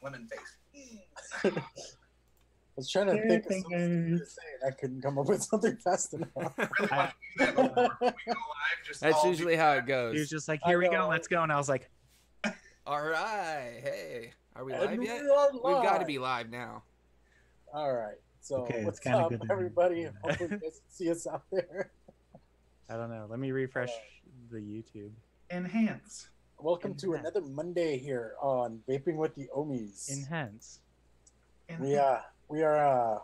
lemon face. I was trying to think of something to say, and I couldn't come up with something fast enough. Really want to do that before we go live. Just That's all usually do how that. it goes. He was just like, "Here we go, let's go," and I was like, All right, hey, are we And live yet? we are We've got to live. be live now. All right. So Okay, what's it's kinda up, good to everybody? know. Hopefully you guys can see us out there. I don't know. Let me refresh the YouTube. Enhance. Welcome to another Monday here on Vaping with the Ohmies. Enhance. We are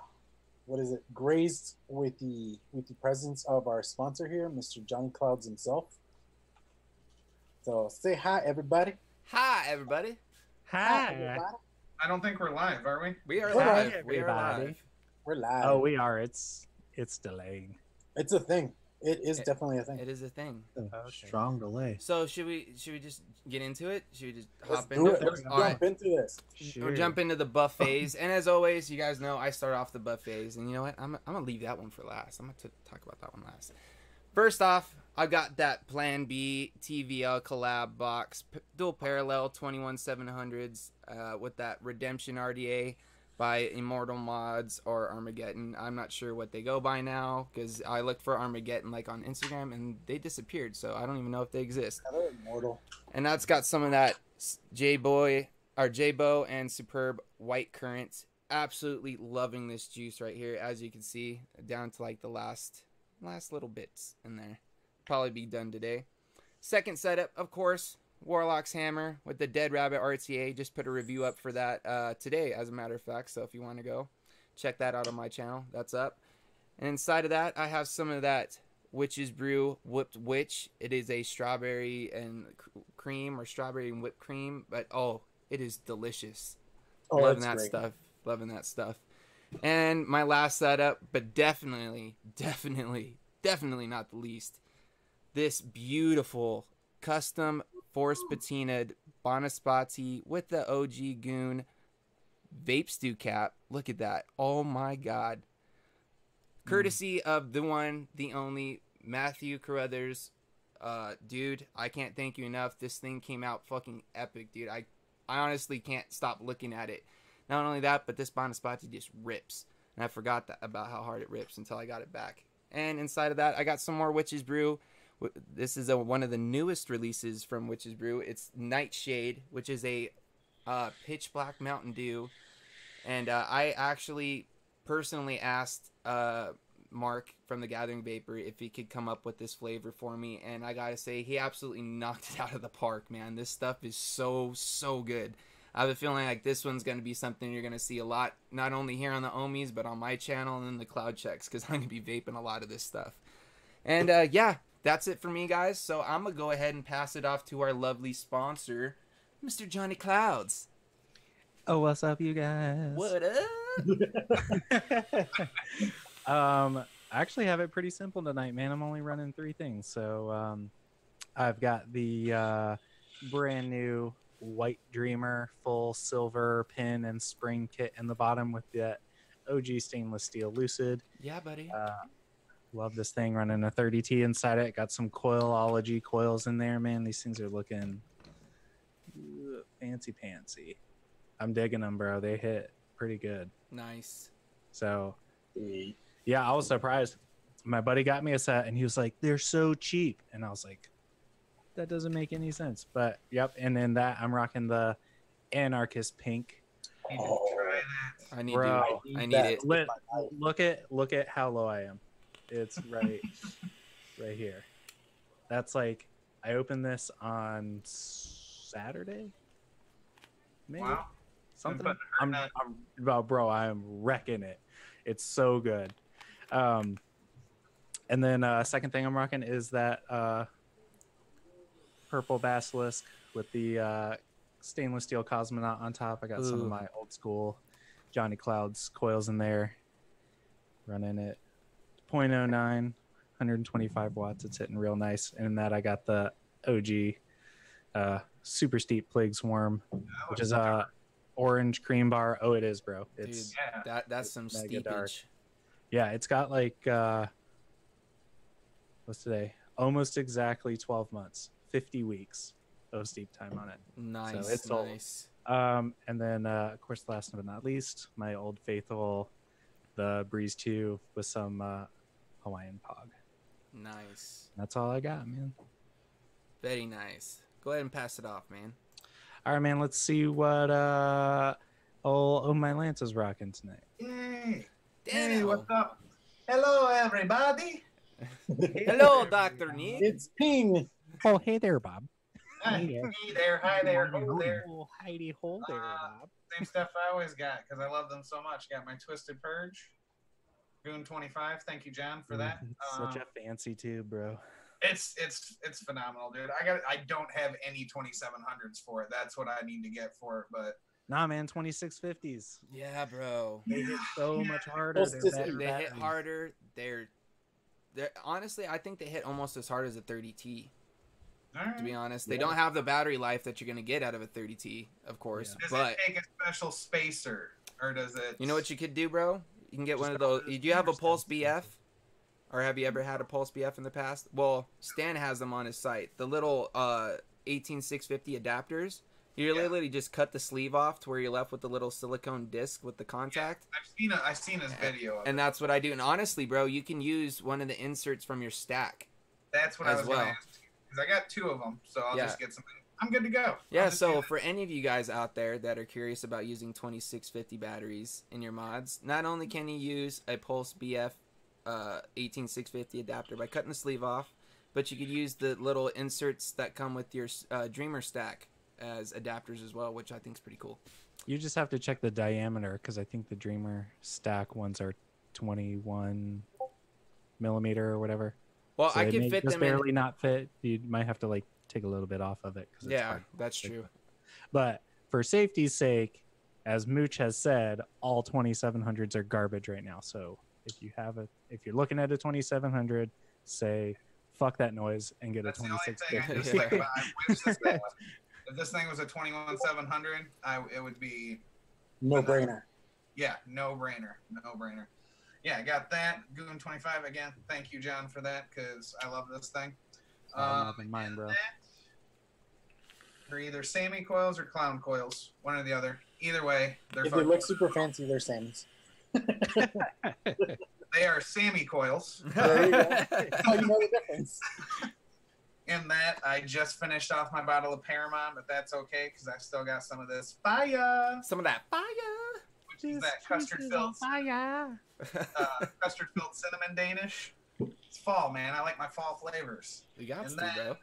what is it? Grazed with the presence of our sponsor here, Mr. Johnny Clouds himself. So say hi, everybody. Hi, everybody. Hi. everybody. I don't think we're live, are we? We are Hi, live. We are everybody. live. We're live. Oh, we are. It's delaying. It's a thing. It is definitely a thing. It is a thing. Okay. Strong delay. So should we just get into it? Should we just Let's hop do into it. Let's All right. jump into this. We'll jump into the buffets, and as always, you guys know I start off the buffets, and you know what? I'm gonna leave that one for last. I'm gonna talk about that one last. First off, I got that Plan B TVL collab box, dual parallel 21700s with that Redemption RDA by Immortal Mods or Armageddon. I'm not sure what they go by now because I looked for Armageddon like on Instagram and they disappeared, so I don't even know if they exist. Another immortal. And that's got some of that J-Bo and Superb White Currant. Absolutely loving this juice right here, as you can see, down to like the last little bits in there. Probably be done today. Second setup, of course, Warlock's Hammer with the Dead Rabbit RTA. Just put a review up for that today, as a matter of fact. So if you want to go check that out on my channel, that's up. And inside of that, I have some of that Witch's Brew Whipped Witch. It is a strawberry and cream or strawberry and whipped cream, but oh, it is delicious. Oh, Loving that's that great. stuff. Loving that stuff. And my last setup, but definitely not the least, this beautiful custom force patinaed Bonaspati with the OG Goon vape stew cap. Look at that. Oh my god. Courtesy of the one, the only Matthew Carruthers. Dude, I can't thank you enough. This thing came out fucking epic, dude. I honestly can't stop looking at it. Not only that, but this Bonaspati just rips. And I forgot about how hard it rips until I got it back. And inside of that, I got some more Witch's Brew. This is one of the newest releases from Witch's Brew. It's Nightshade, which is a pitch black Mountain Dew. And I actually personally asked Mark from the Gathering Vapor if he could come up with this flavor for me. And I gotta say, he absolutely knocked it out of the park, man. This stuff is so good. I have a feeling like this one's going to be something you're going to see a lot, not only here on the Ohmies, but on my channel and in the Cloud Checks, because I'm going to be vaping a lot of this stuff. And yeah, that's it for me, guys. So I'm going to go ahead and pass it off to our lovely sponsor, Mr. Johnny Clouds. Oh, what's up, you guys? What up? I actually have it pretty simple tonight, man. I'm only running 3 things. So I've got the brand new White Dreamer full silver pin and spring kit in the bottom with the OG stainless steel Lucid. Yeah, buddy. Love this thing, running a 30T inside it. Got some Coilology coils in there, man. These things are looking fancy pantsy. I'm digging them, bro. They hit pretty good. Nice. So yeah, I was surprised. My buddy got me a set and he was like, they're so cheap. And I was like, that doesn't make any sense. But yep. And then that I'm rocking the Anarchist pink. You need to try that. I need Bro, I need it. Look at how low I am. It's right here. That's like, I opened this on Saturday. Maybe. Wow. Something. I'm Bro, I am wrecking it. It's so good. And then second thing I'm rocking is that purple basilisk with the stainless steel cosmonaut on top. I got some of my old school Johnny Clouds coils in there. Running it 0.09, 125 watts. It's hitting real nice. And in that I got the OG super steep plague swarm, which is orange cream bar. Oh, it is, bro. It's Dude, that's some steepage. Dark. Yeah, it's got like what's today? Almost exactly 12 months, 50 weeks of steep time on it. Nice, so it's nice. And then, of course, last but not least, my old faithful, the Breeze 2 with some Hawaiian Pog. Nice. That's all I got, man. Very nice. Go ahead and pass it off, man. All right, man. Let's see what old Ohm.My.Lanta's rocking tonight. Yay! Daniel. Hey, what's up? Hello, everybody. Hello, Dr. Neat. It's Ping. Oh, hey there, Bob. Hey there, hi there, oh there. Oh, Heidi, hold there, Bob. Same stuff I always got because I love them so much. Got my Twisted Purge, Goon 25. Thank you, John, for that. It's such a fancy tube, bro. It's phenomenal, dude. I don't have any 2700s for it. That's what I need to get for it, but Nah, man, 2650s. Yeah, bro. They hit so much harder. Most They're is- better They hit batteries. harder. They're honestly, I think they hit almost as hard as a 30T. all right. To be honest, they Yeah. don't have the battery life that you're gonna get out of a 30T, of course. Yeah. Does But it take a special spacer, or does it? you know what you could do, bro? You can get Just one of go those. to the Do you have a speaker Pulse stand. BF? Or have you ever had a Pulse BF in the past? Well, Stan has them on his site. The little 18650 adapters. You Yeah. literally just cut the sleeve off to where you're left with the little silicone disc with the contact. I've seen his video. Of And it. that's what I do. And honestly, bro, you can use one of the inserts from your stack. That's what I as was well. going to ask you because I got 2 of them, so I'll Yeah. just get some. I'm good to go. Yeah, I'll just so do for any of you guys out there that are curious about using 2650 batteries in your mods, not only can you use a Pulse BF 18650 adapter by cutting the sleeve off, but you could use the little inserts that come with your Dreamer stack as adapters as well, which I think is pretty cool. You just have to check the diameter because I think the Dreamer stack ones are 21 millimeter or whatever. Well, So I it could may fit just them in. barely not fit. You might have to like take a little bit off of it. Cause it's Yeah, hard. that's true. But for safety's sake, as Mooch has said, all 2700s are garbage right now. So if you're looking at a 2700, say fuck that noise and get That's a the only thing I 2650. just think about. I wish this thing was. If this thing was a 21700, it would be No brainer. yeah, no brainer. Yeah, I got that Goon 25 again. Thank you, John, for that because I love this thing. Nothing mine, bro. They're either Sammy coils or clown coils, one or the other. Either way, they're If they fucking, look super fancy, they're Sam's. they are Sammy coils. There you go. Oh, you know the difference. In that, I just finished off my bottle of Paramount, but that's okay because I still got some of this fire, Some of that fire. which is that custard-filled cinnamon Danish. It's fall, man. I like my fall flavors. You got And to, bro.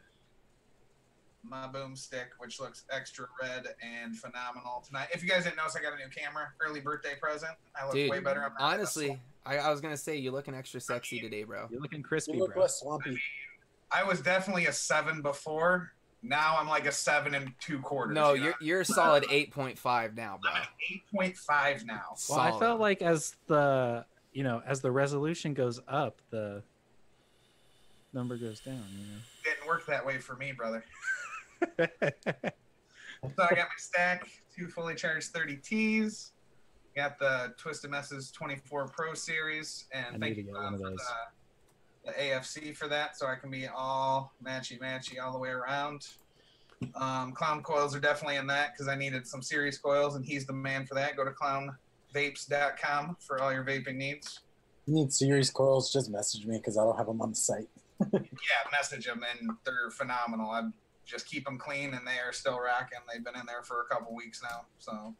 My boomstick, which looks extra red and phenomenal tonight. If you guys didn't notice, I got a new camera. Early birthday present. I look Dude, way better. I'm not honestly, I was going to say, you're looking extra sexy today, bro. You're looking crispy, You look bro. less swampy. I was definitely a 7 before. Now I'm like a 7 2/4. No, you know? you're a solid 8.5 now, bro. I'm at 8.5 now. Well, I Solid. felt like as the resolution goes up, the number goes down. Didn't work that way for me, brother. So I got my stack, 2 fully charged 30Ts. Got the Twisted Messes 24 Pro Series, I and need thank to you get one of for those. the AFC for that, so I can be all matchy all the way around. Clown coils are definitely in that because I needed some series coils, and he's the man for that. Go to clownvapes.com for all your vaping needs. You need series coils, just message me because I don't have them on the site. Yeah, message them, and they're phenomenal. I just keep them clean, and they are still rocking. They've been in there for a couple weeks now. So,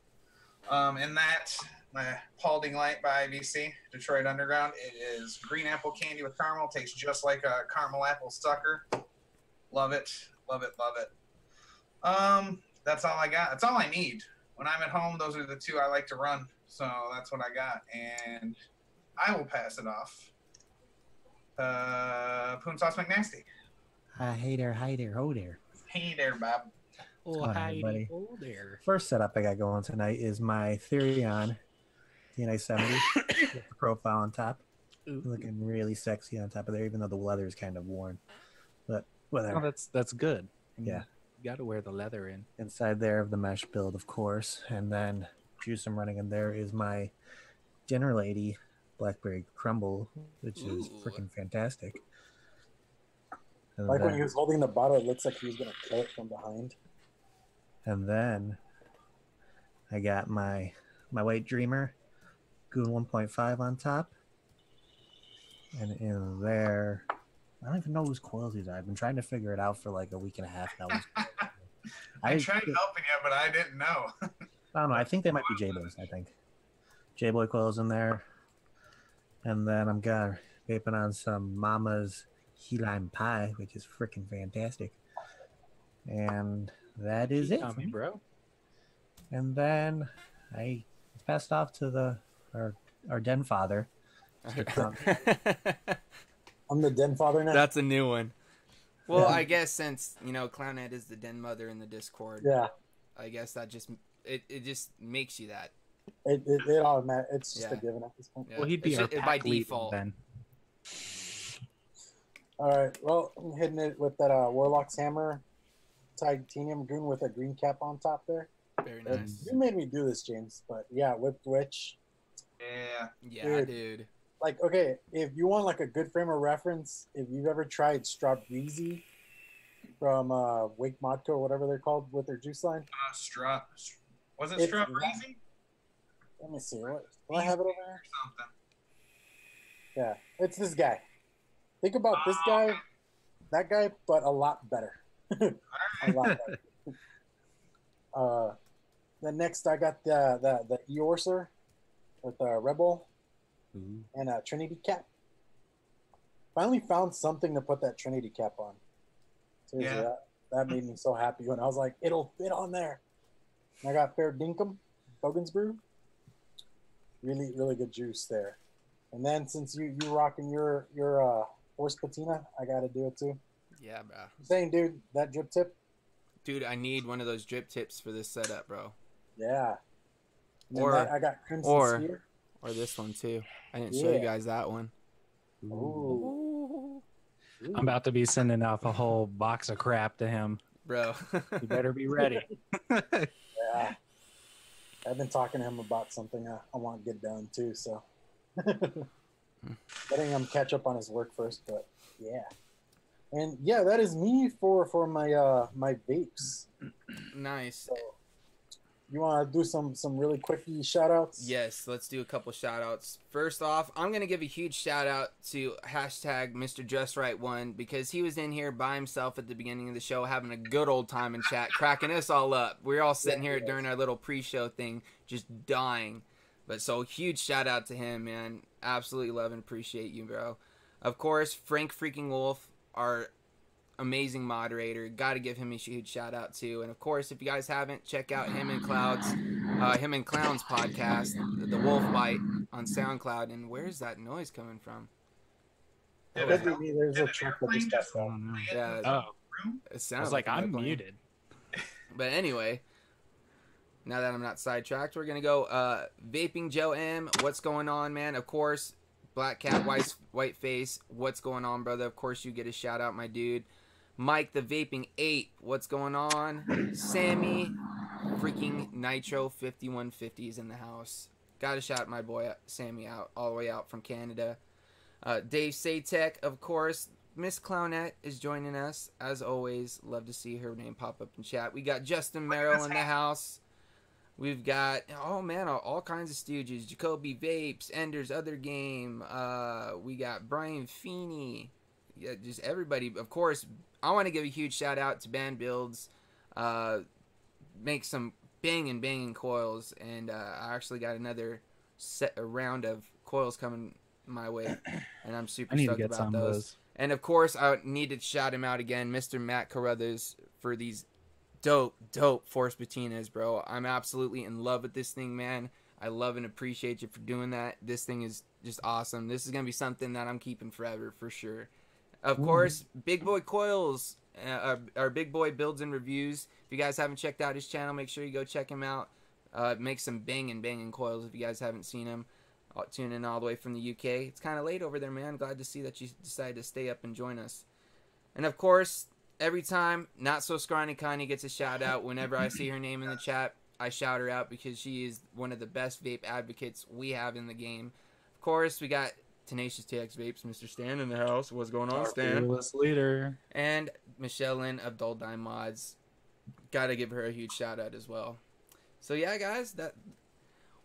in that, my Paulding Light by IVC, Detroit Underground. It is green apple candy with caramel. Tastes just like a caramel apple sucker. Love it, love it, love it. That's all I got. That's all I need. When I'm at home, those are the 2 I like to run. So that's what I got, and I will pass it off. PoonSauce Mcnasty. Hey there, ho there. Hey there, Bob. Oh, on, Heidi, everybody? oh there. First setup I got going tonight is my Therion TNA 70 with the profile on top. Ooh. Looking really sexy on top of there, even though the leather is kind of worn. But whatever. Oh, that's good. I mean, Yeah. You got to wear the leather in. Inside there of the mesh build, of course. And then juice I'm running in there is my Dinner Lady Blackberry Crumble, which is Ooh. freaking fantastic. And Like when then- he was holding the bottle, it looks like he was going to kill it from behind. And then I got my White Dreamer Goon 1.5 on top. And in there, I don't even know whose coils these are. I've been trying to figure it out for like a week and a half now. I tried helping you, but I didn't know. I don't know. I think they might be J-Boys, I think. J-Boy coils in there. And then I'm vaping on some Mama's Key Lime Pie, which is freaking fantastic. And that is it. Me, bro. And then I passed off to our den father. I'm the den father now. That's a new one. Well, Yeah. I guess since Clownhead is the den mother in the Discord. Yeah. I guess that just it just makes you that. It automatic. It's just Yeah. a given at this point. Yeah. Well, he'd be It our should- pack by leader default. then. All right. Well, I'm hitting it with that Warlock's Hammer titanium goon with a green cap on top there. Very And nice. you made me do this, James. But yeah, Whipped Witch. Yeah. Yeah, dude. Like, okay, if you want like a good frame of reference, if you've ever tried Strawbreezy from Wake Modco or whatever they're called with their juice line. Was it It's Strawbreezy? Let me see. What do I have it over there? Something. Yeah, it's this guy. Think about this guy, that guy, but a lot better. A lot better. Then next I got the Eorcer with the Rebel and a Trinity cap. Finally found something to put that Trinity cap on. Seriously, Yeah. that made me so happy when I was like, it'll fit on there. And I got Fair Dinkum, Bogan's Brew. Really, really good juice there. And then since you rocking your horse patina, I gotta do it too. Yeah, bro. I'm saying, dude, that drip tip, Dude, I need one of those drip tips for this setup, bro. yeah. And then Or- I got Crimson or- Sphere. Or this one too. I didn't show you Yeah. guys that one. Ooh. I'm about to be sending off a whole box of crap to him. Bro. You better be ready. Yeah. I've been talking to him about something I want to get done too, so letting him catch up on his work first, but yeah. And yeah, that is me for my my vapes. Nice. So you want to do some really quickie shout outs? Yes, let's do a couple shout outs. First off, I'm going to give a huge shout out to hashtag Mr. Just Right One because he was in here by himself at the beginning of the show having a good old time in chat, cracking us all up. We were all sitting here during our little pre-show thing just dying. But so huge shout out to him, man. Absolutely love and appreciate you, bro. Of course, Frank freaking Wolf, our amazing moderator. Got to give him a huge shout out too. And of course, if you guys haven't, check out him and Clown's podcast, The Wolf Bite, on SoundCloud. And where's that noise coming from? Yeah, Could be me. There's a truck that just got I don't know. Yeah, Oh, it I sounds was like, an I'm airplane. muted. But anyway, now that I'm not sidetracked, we're gonna go Vaping Joe M. What's going on, man? Of course, Black Cat White Face. What's going on, brother? Of course, you get a shout out, my dude. Mike the Vaping 8. What's going on? Sammy freaking Nitro 5150 is in the house. Gotta shout my boy Sammy out all the way out from Canada. Dave Satek, of course. Miss Clownette is joining us as always. Love to see her name pop up in chat. We got Justin Merrill in the house. We've got all kinds of stooges. Jacoby Vapes, Ender's Other Game. We got Brian Feeney. Yeah, just everybody. Of course, I want to give a huge shout out to Band Builds. Make some banging coils, and I actually got another round of coils coming my way, and I'm super I need to stoked get about some of those. And of course, I need to shout him out again, Mr. Matt Carruthers, for these dope Force Patinas, bro. I'm absolutely in love with this thing, man. I love and appreciate you for doing that. This thing is just awesome. This is going to be something that I'm keeping forever, for sure. Of course, Big Boy Coils, our Big Boy Builds and Reviews. If you guys haven't checked out his channel, make sure you go check him out. Make some banging coils if you guys haven't seen him. Tune in all the way from the UK. It's kind of late over there, man. Glad to see that you decided to stay up and join us. And of course, every time Not So Scrawny Connie gets a shout out. Whenever I see her name in the chat, I shout her out because she is one of the best vape advocates we have in the game. Of course, we got Tenacious TX Vapes, Mr. Stan in the house. What's going on, Stan? Fearless leader. And Michelle Lynn of Dull Dime Mods. Gotta give her a huge shout out as well. So yeah, guys,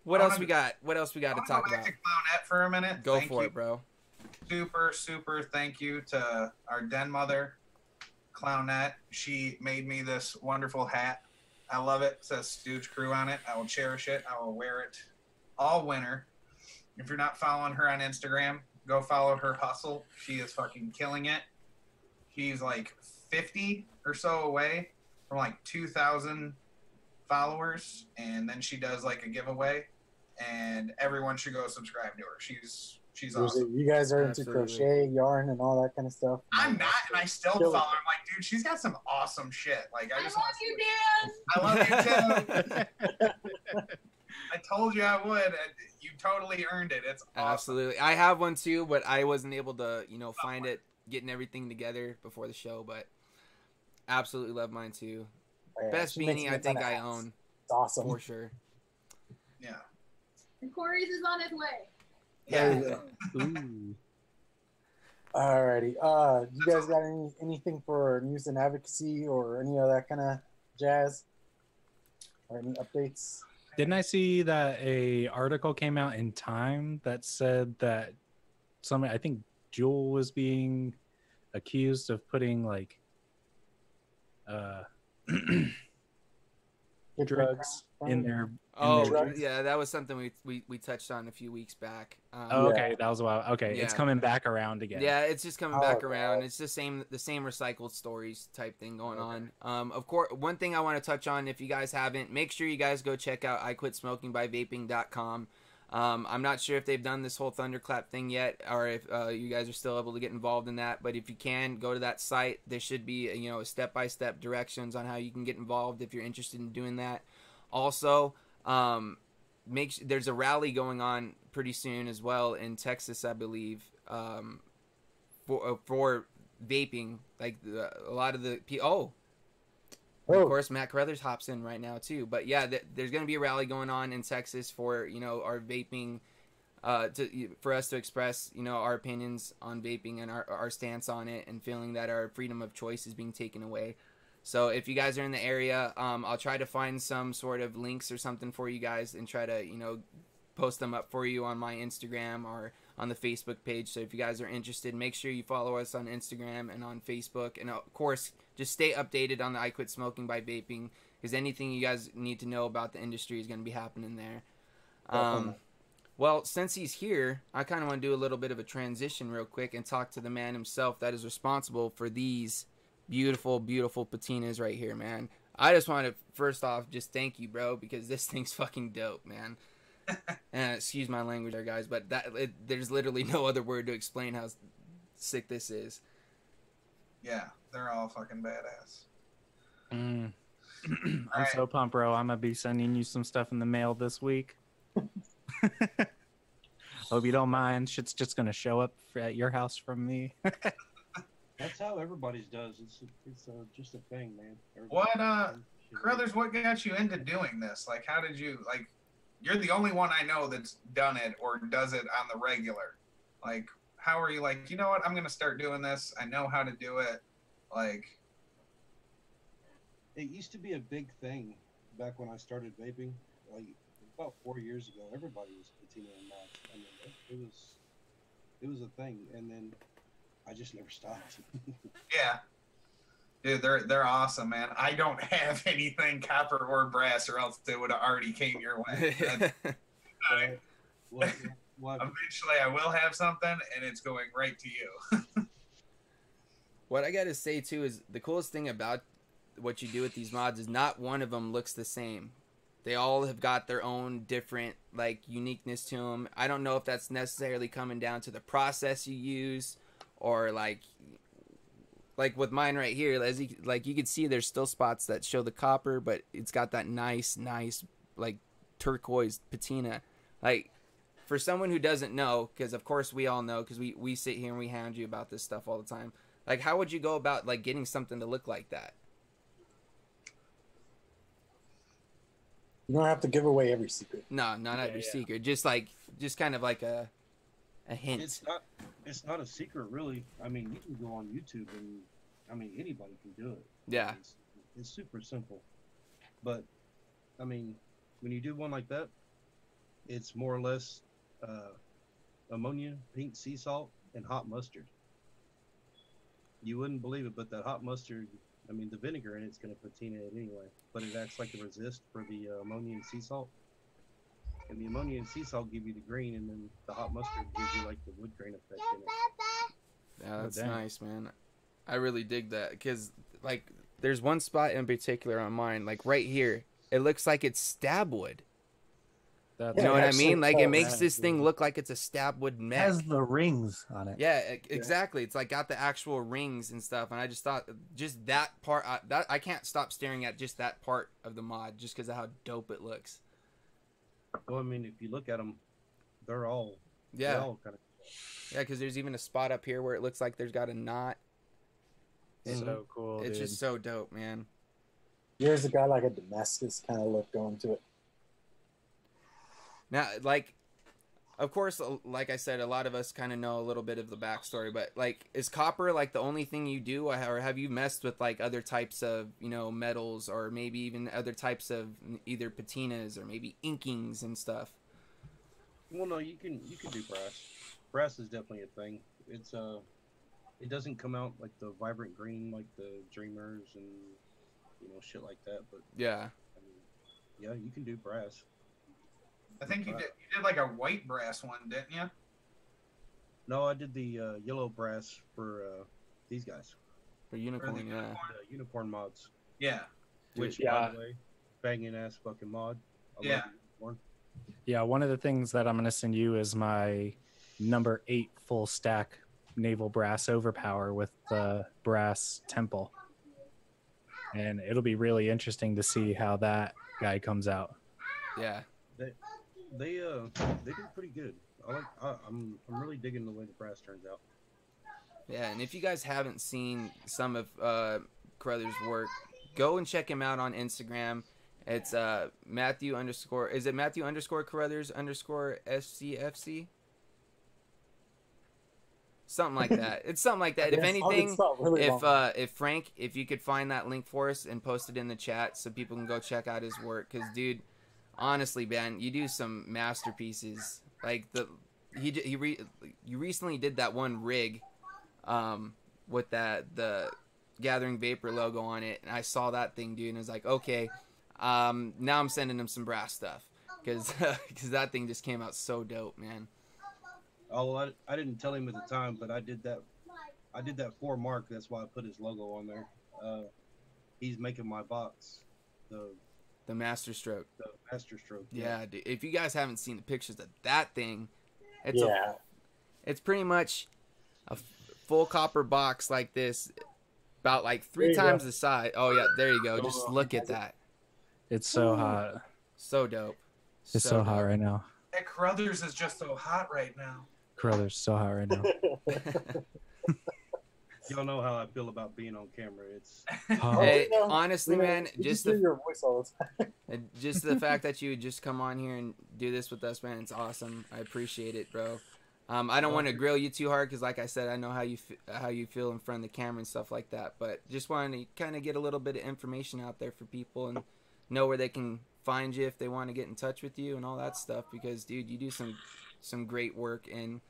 what else we got? What else we got to talk about? To Clownette for a minute. Go for it, bro. Super thank you to our den mother, Clownette. She made me this wonderful hat. I love it. It says Stooge Crew on it. I will cherish it. I will wear it all winter. If you're not following her on Instagram, go follow her hustle. She is fucking killing it. She's like 50 or so away from like 2,000 followers, and then she does like a giveaway, and everyone should go subscribe to her. She's awesome. You guys are into crochet, yarn, and all that kind of stuff. I'm not, and I still follow her. I'm like, dude, she's got some awesome shit. Like, I love you, Dan. I love you too. I told you I would. You totally earned it. It's awesome. Absolutely. I have one too, but I wasn't able to, find it, getting everything together before the show. But absolutely love mine too. Yeah, best beanie I think I own. It's awesome for sure. Yeah. And Corey's is on his way. Yeah. Alrighty. You guys got anything for news and advocacy or any of that kind of jazz? Or any updates? Didn't I see that a article came out in Time that said that I think Juul was being accused of putting like drugs in their yeah, that was something we touched on a few weeks back. Okay, that was a while. Okay, yeah. It's coming back around again. Yeah, it's just coming back around. It's the same recycled stories type thing going on. Of course, one thing I want to touch on, if you guys haven't, make sure you guys go check out iQuitSmokingByVaping.com. I'm not sure if they've done this whole thunderclap thing yet, or if you guys are still able to get involved in that. But if you can, go to that site. There should be a step-by-step directions on how you can get involved if you're interested in doing that. Also, there's a rally going on pretty soon as well in Texas, I believe, for vaping. Like a lot of the of course, Matt Carruthers hops in right now too. But yeah, there's going to be a rally going on in Texas for our vaping, for us to express our opinions on vaping and our stance on it, and feeling that our freedom of choice is being taken away. So if you guys are in the area, I'll try to find some sort of links or something for you guys and try to post them up for you on my Instagram or on the Facebook page. So if you guys are interested, make sure you follow us on Instagram and on Facebook. And of course, just stay updated on the I Quit Smoking by Vaping, because anything you guys need to know about the industry is going to be happening there. Well, since he's here, I kind of want to do a little bit of a transition real quick and talk to the man himself that is responsible for these beautiful patinas right here, man. I just want to first off just thank you, bro, because this thing's fucking dope, man. And excuse my language there, guys, but there's literally no other word to explain how sick this is. Yeah, they're all fucking badass. I'm so pumped, bro. I'm gonna be sending you some stuff in the mail this week. Hope you don't mind. Shit's just gonna show up at your house from me. That's how everybody's does. It's just a thing, man. Carruthers, what got you into doing this? Like, how did you, like, you're the only one I know that's done it or does it on the regular. Like, how are you like, you know what, I'm going to start doing this. I know how to do it. Like, it used to be a big thing back when I started vaping. Like, about 4 years ago, everybody was continuing mods. I mean, it was a thing. And then I just never stopped. Yeah. Dude, they're awesome, man. I don't have anything copper or brass, or else it would have already came your way. Eventually, I will have something, and it's going right to you. What I got to say, too, is the coolest thing about what you do with these mods is not one of them looks the same. They all have got their own different, like, uniqueness to them. I don't know if that's necessarily coming down to the process you use, or, like with mine right here, like you can see there's still spots that show the copper, but it's got that nice, like, turquoise patina. Like, for someone who doesn't know, because of course we all know, because we sit here and we hound you about this stuff all the time. Like, how would you go about, like, getting something to look like that? You don't have to give away every secret. No, not every secret. Just kind of like a hint. It's not a secret, really. I mean, you can go on YouTube and, I mean, anybody can do it. Yeah. It's super simple. But, I mean, when you do one like that, it's more or less ammonia, pink sea salt, and hot mustard. You wouldn't believe it, but that hot mustard, I mean, the vinegar in it's going to patina it anyway, but it acts like a resist for the ammonia and sea salt. And the ammonia and sea salt give you the green, and then the hot mustard gives you like the wood grain effect in it. Yeah, that's dang. nice, man. I really dig that because, like, there's one spot in particular on mine, like right here. It looks like it's stab wood. That's You know what I actually mean? Like, it does. makes this thing look like it's a stab wood It mech. has the rings on it. Yeah, exactly. It's like got the actual rings and stuff, and I just thought just that part. That I can't stop staring at just that part of the mod just because of how dope it looks. Well, I mean, if you look at them, they're all Yeah, kind of. yeah, because there's even a spot up here where it looks like there's got a knot. so cool. It's dude. just so dope, man. Yours has got like a Damascus kind of look going to it. Now, like, of course, like I said, a lot of us kind of know a little bit of the backstory, but like, is copper like the only thing you do, or have you messed with like other types of, you know, metals, or maybe even other types of either patinas or maybe inkings and stuff? Well, no, you can do brass. Brass is definitely a thing. It's it doesn't come out like the vibrant green like the Dreamers and shit like that. But Yeah. I mean, yeah, you can do brass. I think you did like a white brass one, didn't you? No, I did the yellow brass for these guys, For unicorn, the yeah. the unicorn mods. Yeah. Which, Yeah. by the way, banging ass fucking mod. I Yeah. love unicorn. Yeah, one of the things that I'm going to send you is my number 8 full stack naval brass overpower with the brass temple. And it'll be really interesting to see how that guy comes out. Yeah. They do pretty good. I'm really digging the way the brass turns out. Yeah, and if you guys haven't seen some of Carruthers' work, go and check him out on Instagram. It's Matthew _ is it Matthew _ Carruthers _ SCFC? Something like that. It's something like that. If anything, if Frank, if you could find that link for us and post it in the chat so people can go check out his work, because dude, honestly, man, you do some masterpieces. Like you recently did that one rig, with the Gathering Vapor logo on it, and I saw that thing, dude, and I was like, okay, now I'm sending him some brass stuff, because that thing just came out so dope, man. Oh, well, I didn't tell him at the time, but I did that for Mark. That's why I put his logo on there. He's making my box, The Master Stroke. the Master Stroke. Yeah, dude, if you guys haven't seen the pictures of that thing, it's pretty much a full copper box like this, about like 3 times the size. Oh yeah, there you go. Just look at that. It's so hot. So dope. It's so hot right now. That Carruthers is just so hot right now. Carruthers so hot right now. Y'all know how I feel about being on camera. It's Hey, honestly, man, just hear your voice all the time. just the fact that you would just come on here and do this with us, man, it's awesome. I appreciate it, bro. I don't want to grill you too hard because, like I said, I know how you feel in front of the camera and stuff like that. But just wanted to kind of get a little bit of information out there for people and know where they can find you if they want to get in touch with you and all that stuff. Because, dude, you do some great work, and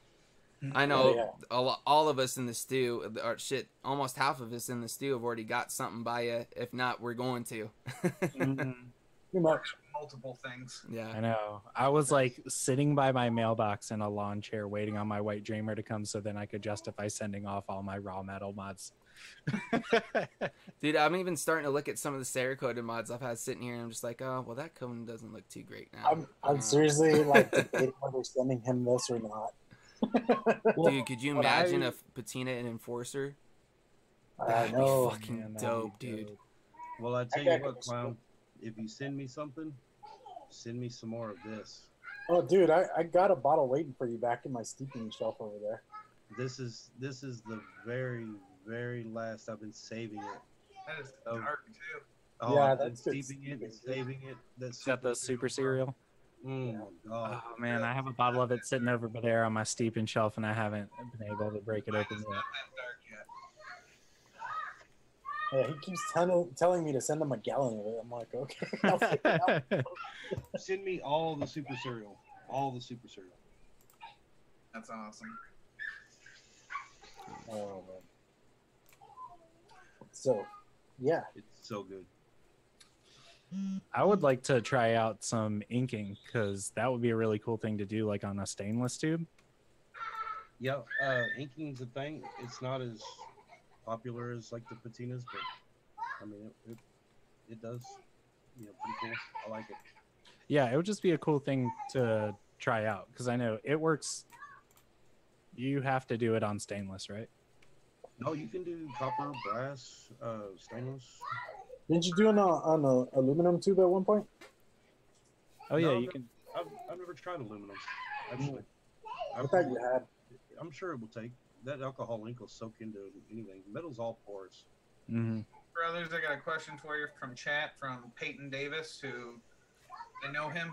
I know all of us in the stew, or shit, almost half of us in the stew have already got something by you. If not, we're going to. Pretty much. Multiple things. Yeah. I know. I was like sitting by my mailbox in a lawn chair waiting on my white dreamer to come so then I could justify sending off all my raw metal mods. Dude, I'm even starting to look at some of the Cerakoted mods I've had sitting here, and I'm just like, oh, well, that cone doesn't look too great now. I'm seriously like debating whether sending him this or not. Dude, could you imagine a patina and enforcer? That'd be fucking Man, that'd dope, be dude. dope. well, I tell you what, clown. If you send me something, send me some more of this. Oh, dude, I got a bottle waiting for you back in my steeping shelf over there. This is the very, very last. I've been saving it. That is dark too. Oh, Yeah, I've been that's good steeping it and steeping. saving it. That's Is that the super cereal? Mm, God. Oh man, I have a bottle of it sitting over there on my steeping shelf and I haven't been able to break it open It's yet. not that dark yet. Yeah, he keeps telling me to send him a gallon of it. I'm like, okay. I'll figure it out. Send me all the super cereal. All the super cereal. That's awesome. Oh man. So, yeah. It's so good. I would like to try out some inking because that would be a really cool thing to do, like on a stainless tube. Yeah, inking's a thing. It's not as popular as like the patinas, but I mean, it does, pretty cool. I like it. Yeah, it would just be a cool thing to try out because I know it works. You have to do it on stainless, right? No, you can do copper, brass, stainless. Didn't you do it on a aluminum tube at one point? Oh yeah, No, you can. I've never tried aluminum. Actually, I thought you had. I'm sure it will take. That alcohol ink will soak into anything. Metal's all porous. Mm-hmm. Brothers, I got a question for you from chat from Peyton Davis, who I know him.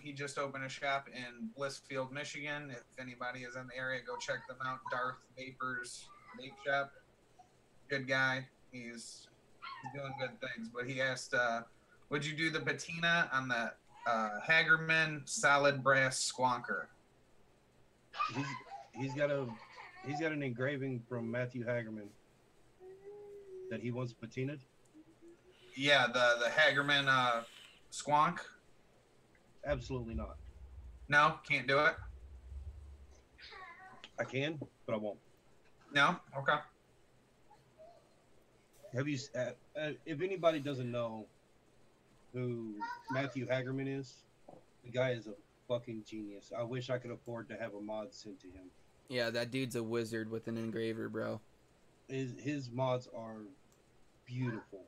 He just opened a shop in Blissfield, Michigan. If anybody is in the area, go check them out. Darth Vaper's Vape Shop. Good guy. He's doing good things. But he asked, would you do the patina on the Hagerman solid brass squonker? He's got an engraving from Matthew Hagerman that he wants patinaed. Yeah, the Hagerman squonk. Absolutely not. No, can't do it. I can, but I won't. No, okay. Have you? If anybody doesn't know who Matthew Hagerman is, the guy is a fucking genius. I wish I could afford to have a mod sent to him. Yeah, that dude's a wizard with an engraver, bro. His mods are beautiful.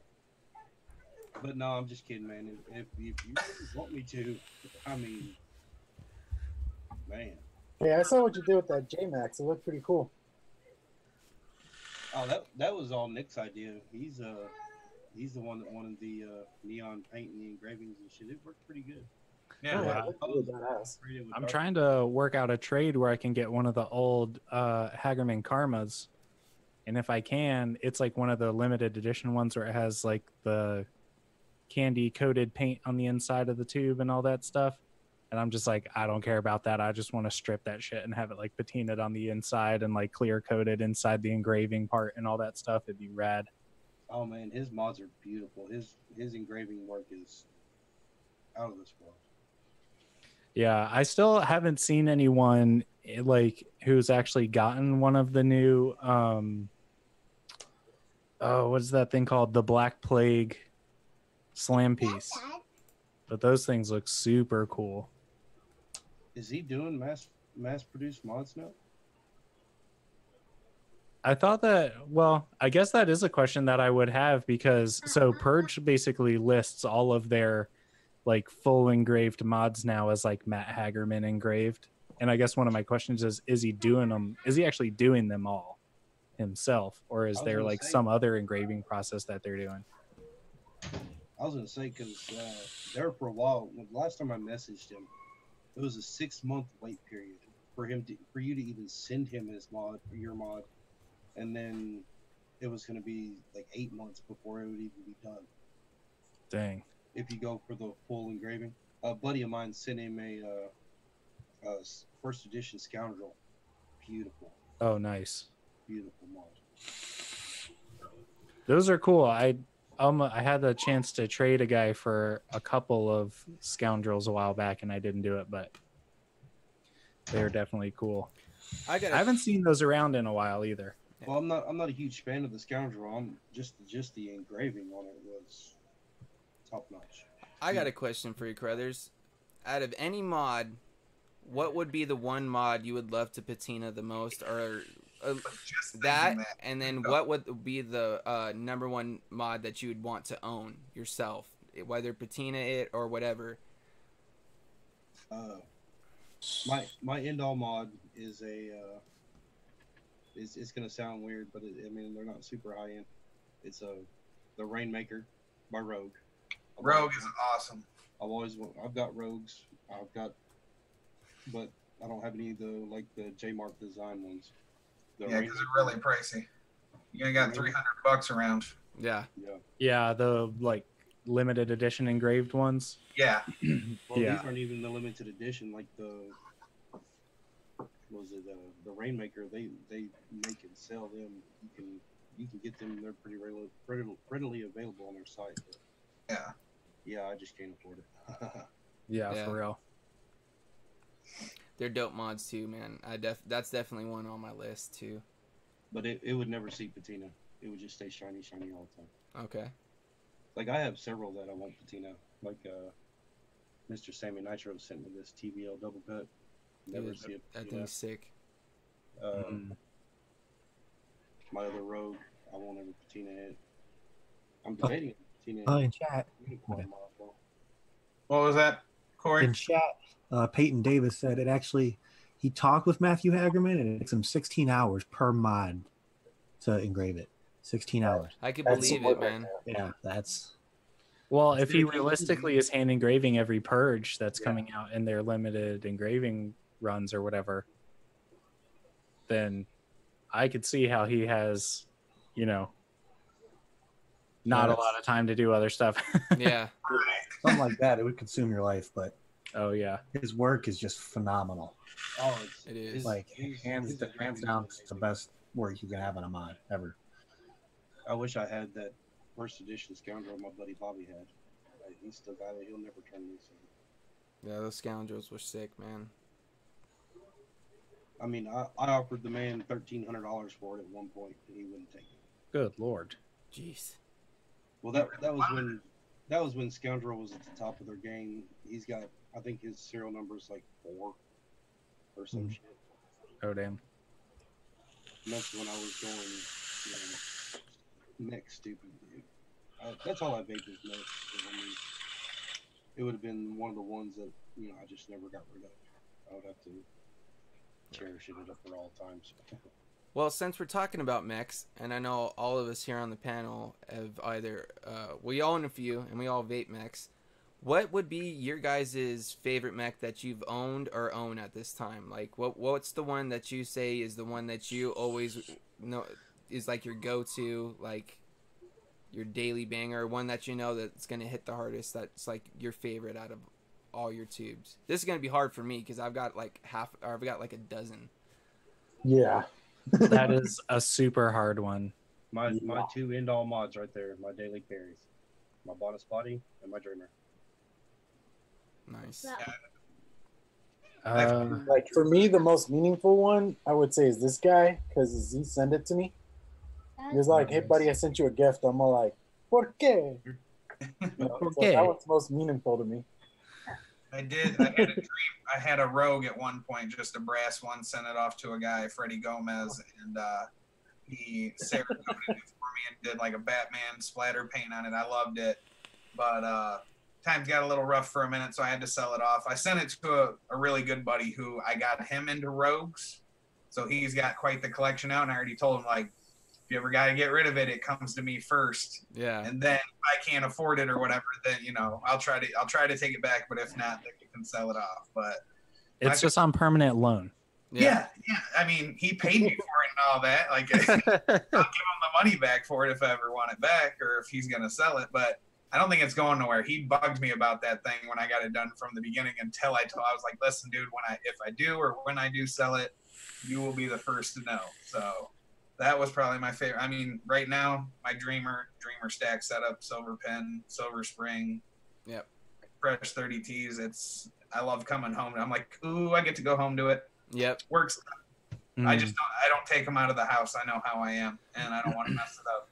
But no, I'm just kidding, man. If you really want me to, I mean, man. Hey, I saw what you did with that J-Max. It looked pretty cool. Oh, that was all Nick's idea. He's the one that wanted the neon paint and the engravings and shit. It worked pretty good. Yeah. Yeah, it looked really badass. I'm trying to work out a trade where I can get one of the old Hagerman Karmas, and if I can, it's like one of the limited edition ones where it has like the candy coated paint on the inside of the tube and all that stuff. And I'm just like, I don't care about that. I just want to strip that shit and have it like patinaed on the inside and like clear coated inside the engraving part and all that stuff. It'd be rad. Oh man, his mods are beautiful. His engraving work is out of this world. Yeah, I still haven't seen anyone like who's actually gotten one of the new what is that thing called? The Black Plague slam piece. But those things look super cool. Is he doing mass produced mods now? I thought that, well, I guess that is a question that I would have because so Purge basically lists all of their like full engraved mods now as like Matt Hagerman engraved. And I guess one of my questions is he doing them? Is he actually doing them all himself? Or is there like some other engraving process that they're doing? I was going to say, because there for a while, the last time I messaged him, it was a 6-month wait period for you to even send him his mod, or your mod. And then it was going to be like 8 months before it would even be done. Dang. If you go for the full engraving. A buddy of mine sent him a first edition Scoundrel. Beautiful. Oh, nice. Beautiful mod. Those are cool. I had the chance to trade a guy for a couple of Scoundrels a while back, and I didn't do it, but they're definitely cool. I haven't seen those around in a while either. Well, I'm not a huge fan of the Scoundrel. I'm just the engraving on it was top notch. I got a question for you, Crothers. Out of any mod, what would be the one mod you would love to patina the most, or that? And then what would be the number one mod that you would want to own yourself, whether patina it or whatever? My end all mod is it's gonna sound weird, but I mean they're not super high end. It's the Rainmaker by Rogue. Rogue is awesome. I've got Rogues. But I don't have any of the J Mark design ones. Yeah, because they're really pricey. You got $300 around. Yeah. Yeah, the like limited edition engraved ones. Yeah. Well, Yeah. these aren't even the limited edition. Like the Rainmaker? They make and sell them. You can get them. They're pretty readily available on their site. But Yeah. yeah, I just can't afford it. Yeah, for real. They're dope mods too, man. That's definitely one on my list too. But it would never see patina. It would just stay shiny all the time. Okay. Like I have several that I want patina. Like Mr. Sammy Nitro sent me this TBL double cut. Never Dude, see it. that thing's sick. My other Rogue, I won't ever patina it. I'm debating patina. Oh, in chat. What was that, Corey? In chat, Peyton Davis said it actually. He talked with Matthew Hagerman, and it takes him 16 hours per mod to engrave it. 16 hours. I could believe it, man. Yeah, that's. Well, if he realistically is hand engraving every purge that's coming out in their limited engraving runs or whatever, then I could see how he has, not a lot of time to do other stuff. Yeah. Something like that. It would consume your life, but oh yeah, his work is just phenomenal. Oh, it is. Like hands down, it's the best work you can have on a mod ever. I wish I had that first edition Scoundrel my buddy Bobby had. He's still got it. He'll never turn this in. Yeah, those Scoundrels were sick, man. I mean, I offered the man $1,300 for it at one point, and he wouldn't take it. Good Lord. Jeez. Well, that was when Scoundrel was at the top of their game. He's got, I think his serial number is like 4 or some shit. Oh damn. And that's when I was going, mix stupid. That's all I vaped is mix. I mean, it would have been one of the ones that I just never got rid of. I would have to cherish it up for all times. Well, since we're talking about mechs, and I know all of us here on the panel have either, we all own a few, and we all vape mechs. What would be your guys' favorite mech that you've owned or own at this time? Like, what's the one that you say is the one that you always know is like your go-to, like your daily banger, one that that's going to hit the hardest, that's like your favorite out of all your tubes? This is going to be hard for me because I've got like a dozen. Yeah. That is a super hard one. My 2 end-all mods right there, my daily carries. My bonus body and my dreamer. Nice. Like for me, the most meaningful one I would say is this guy because he sent it to me. He was like, "Hey, buddy, I sent you a gift." I'm all like, "Por qué?" So that was most meaningful to me. I had a dream. I had a Rogue at one point, just a brass one. Sent it off to a guy, Freddie Gomez, and he Cerakoted it for me and did like a Batman splatter paint on it. I loved it, but times got a little rough for a minute, so I had to sell it off. I sent it to a really good buddy who I got him into Rogues, so he's got quite the collection out. And I already told him, like, if you ever got to get rid of it, it comes to me first. Yeah. And then if I can't afford it or whatever, then I'll try to take it back. But if not, then you can sell it off. But it's just on permanent loan. Yeah. I mean, he paid me for it and all that. Like, I'll give him the money back for it if I ever want it back, or if he's gonna sell it. But I don't think it's going nowhere. He bugged me about that thing when I got it done from the beginning until I was like, listen, dude, if I do or when I do sell it, you will be the first to know. So that was probably my favorite. I mean, right now, my Dreamer stack setup, Silver Pen, Silver Spring, yep, fresh 30Ts. I love coming home. I'm like, ooh, I get to go home to it. Yep, works. I don't take them out of the house. I know how I am, and I don't want to mess it up.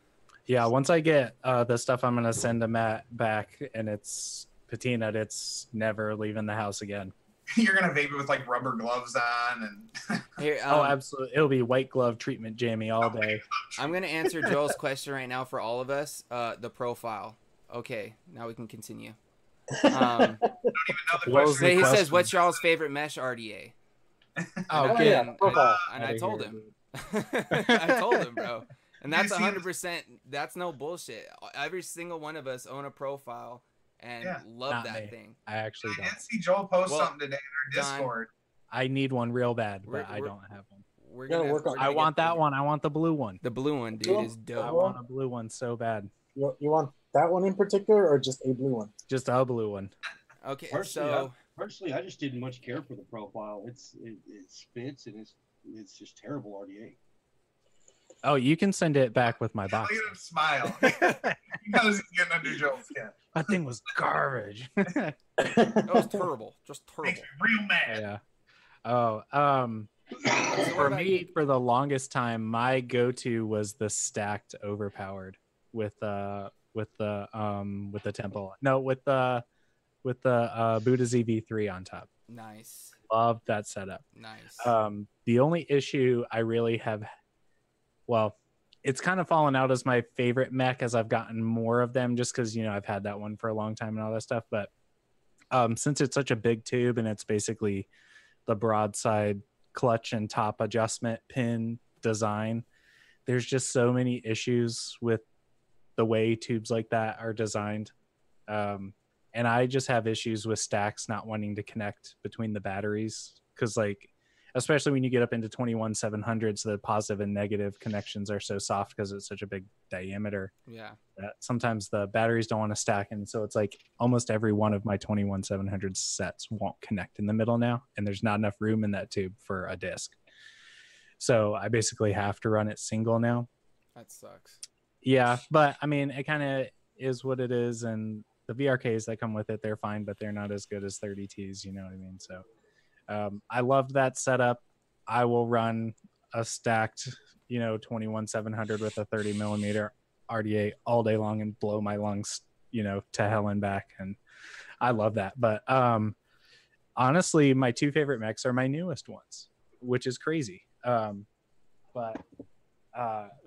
Yeah, once I get the stuff I'm gonna send to Matt back and it's patinaed, it's never leaving the house again. You're gonna vape it with like rubber gloves on and Here, oh, absolutely, it'll be white glove treatment jammy all day. I'm gonna answer Joel's question right now for all of us. The profile. Okay, now we can continue. He says, "What's y'all's favorite mesh RDA?" Oh, okay. yeah, And I told him. I told him, bro. And that's 100%. That's no bullshit. Every single one of us own a profile and love that thing. I actually don't. I did see Joel post something today in our Discord. I need one real bad, but I don't have one. We're gonna work on. I want that one. I want the blue one. The blue one, dude, is dope. I want a blue one so bad. You want That one in particular, or just a blue one? Just a blue one. Okay, Personally, I just didn't much care for the profile. It spits and it's just terrible RDA. Oh, you can send it back with my box. Look at him smile. He knows he's getting under Joel's skin. That thing was garbage. that was terrible. Just terrible. Makes me real mad. Yeah. Oh, for me, for the longest time, my go-to was the stacked overpowered with the temple. No, with the Buddha ZV3 on top. Nice. Love that setup. Nice. The only issue I really have, well, it's kind of fallen out as my favorite mech as I've gotten more of them, just because, you know, I've had that one for a long time and all that stuff. But since it's such a big tube and it's basically the broadside clutch and top adjustment pin design, there's just so many issues with the way tubes like that are designed. And I just have issues with stacks not wanting to connect between the batteries, because, like, especially when you get up into 21700s, the positive and negative connections are so soft because it's such a big diameter. Yeah. That sometimes the batteries don't want to stack, and so it's like almost every one of my 21700 sets won't connect in the middle now, and there's not enough room in that tube for a disc. So I basically have to run it single now. That sucks. Yeah, but I mean, it kind of is what it is, and the VRKs that come with it, they're fine, but they're not as good as 30Ts, you know what I mean? So I loved that setup. I will run a stacked, 21700 with a 30 millimeter RDA all day long and blow my lungs, to hell and back. And I love that. But honestly, my two favorite mechs are my newest ones, which is crazy. But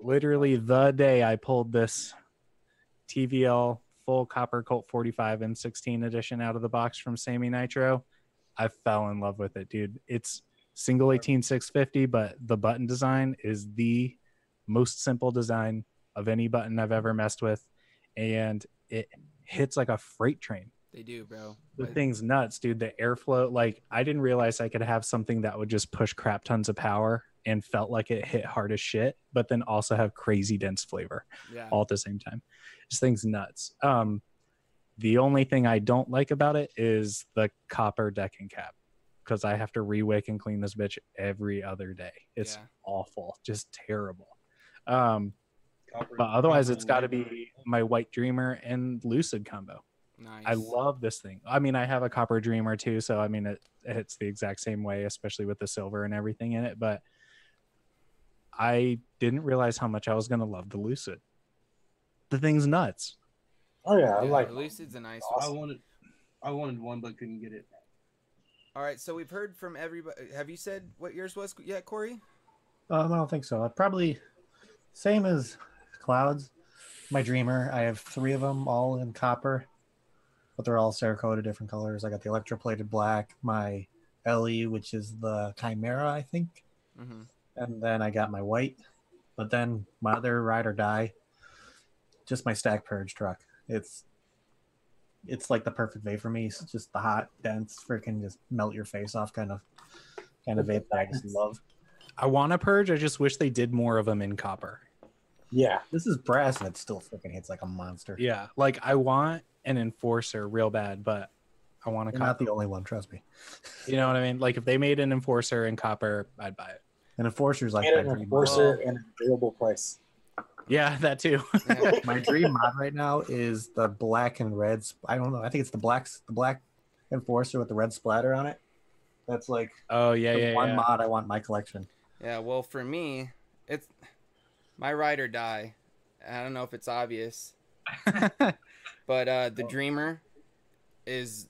literally the day I pulled this TVL full copper Colt 45 and 16 edition out of the box from Sammy Nitro, I fell in love with it, dude. It's single 18650, but the button design is the most simple design of any button I've ever messed with, and it hits like a freight train. They do, bro. The thing's nuts, dude. The airflow, like, I didn't realize I could have something that would just push crap tons of power and felt like it hit hard as shit, but then also have crazy dense flavor all at the same time. This thing's nuts. The only thing I don't like about it is the copper decking cap, because I have to re-wick and clean this bitch every other day. It's awful, just terrible. But otherwise, it's got to be my White Dreamer and Lucid combo. Nice. I love this thing. I mean, I have a copper Dreamer too, so I mean, it hits the exact same way, especially with the silver and everything in it. But I didn't realize how much I was going to love the Lucid. The thing's nuts. Oh yeah, I like Lucid's a nice one. I wanted one, but couldn't get it. All right, so we've heard from everybody. Have you said what yours was yet, Corey? I don't think so. Probably same as Clouds. My Dreamer, I have 3 of them, all in copper, but they're all Cerakote, different colors. I got the electroplated black, my LE, which is the Chimera, I think, and then I got my white. But then my other ride or die, just my stack purge truck. It's like the perfect vape for me. It's just the hot, dense, freaking just melt your face off kind of vape that I just love. I want to purge. I just wish they did more of them in copper. Yeah, this is brass and it still freaking hits like a monster. Yeah, like I want an enforcer real bad, but I want a copper. Not the only one, trust me. You know what I mean? Like if they made an enforcer in copper, I'd buy it. An enforcer's like an enforcer and an available price. Yeah, that too. My dream mod right now is the black and red. I don't know. I think it's the black enforcer with the red splatter on it. That's like one mod I want in my collection. Yeah, well, for me, it's my ride or die. I don't know if it's obvious, but the Dreamer is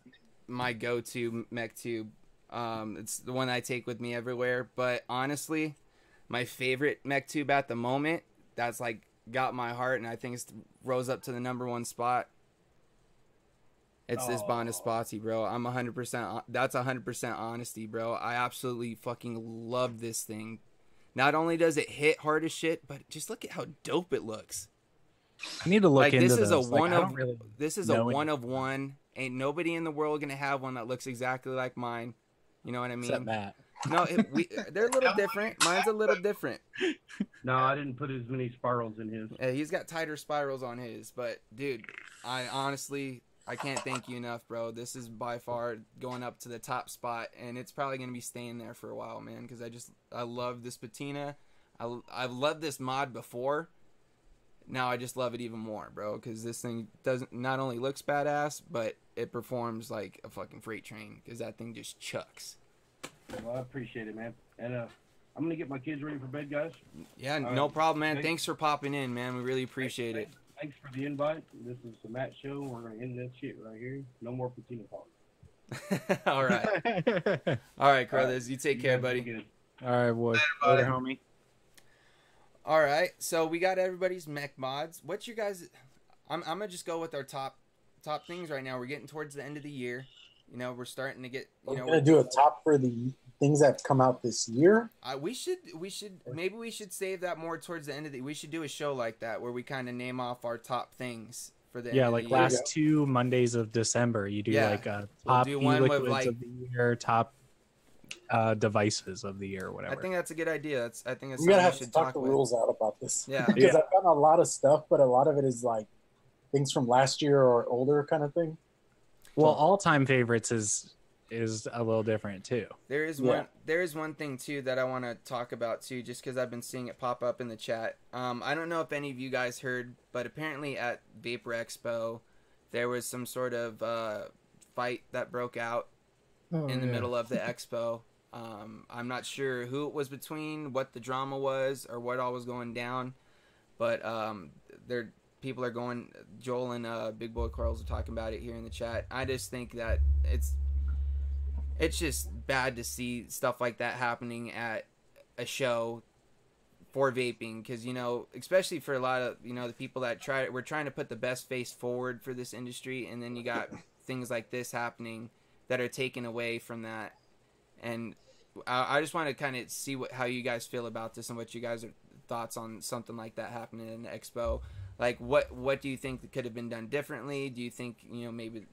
my go-to mech tube. It's the one I take with me everywhere. But honestly, my favorite mech tube at the moment, that's like got my heart, and I think it's rose up to the #1 spot. It's this Bondespati, bro. I'm 100%. That's 100% honesty, bro. I absolutely fucking love this thing. Not only does it hit hard as shit, but just look at how dope it looks. I need to look into this. Is those. a one of this is a one of one. Ain't nobody in the world gonna have one that looks exactly like mine. You know what I mean? Except Matt. No, they're a little different. Mine's a little different. No, I didn't put as many spirals in his. Yeah, he's got tighter spirals on his, but dude, I honestly, I can't thank you enough, bro. This is by far going up to the top spot, and it's probably going to be staying there for a while, man, because I love this patina. I've loved this mod before. Now I just love it even more, bro, because this thing not only looks badass, but it performs like a fucking freight train, because that thing just chucks. Well, I appreciate it, man. And I'm going to get my kids ready for bed, guys. Yeah, no problem, man. Thanks for popping in, man. We really appreciate it. Thanks for the invite. This is the Matt Show. We're going to end this shit right here. No more patina talk. All right. All right, Carlos. You take care, buddy. All right, boy. Later, homie. All right, so we got everybody's mech mods. What's your guys? I'm gonna just go with our top things right now. We're getting towards the end of the year. You know, we're starting to get. We're gonna do a top for the things that come out this year. We should maybe we should save that more towards the end of the. We should do a show like that where we kind of name off our top things for the. Yeah, end like of the year. last 2 Mondays of December, you do like a top do one with, e-liquids like- of the year, top devices of the year, or whatever. I think that's a good idea. I think it's We gotta something have we to should talk talk the with. rules out about this. Yeah. Because I've gotten a lot of stuff, but a lot of it is like things from last year or older kind of thing. Well, all-time favorites is a little different too. There is one thing too that I want to talk about too, just because I've been seeing it pop up in the chat. I don't know if any of you guys heard, but apparently at Vapor Expo, there was some sort of fight that broke out in the middle of the expo. I'm not sure who it was between, what the drama was, or what all was going down, but people are going. Joel and Big Boy Carls are talking about it here in the chat. I just think that it's just bad to see stuff like that happening at a show for vaping, because, you know, especially for a lot of, you know, the people that we're trying to put the best face forward for this industry, and then you got things like this happening that are taken away from that. And I just want to kind of see how you guys feel about this and what you guys are thoughts on something like that happening in the expo. Like, what do you think could have been done differently? Do you think, you know, maybe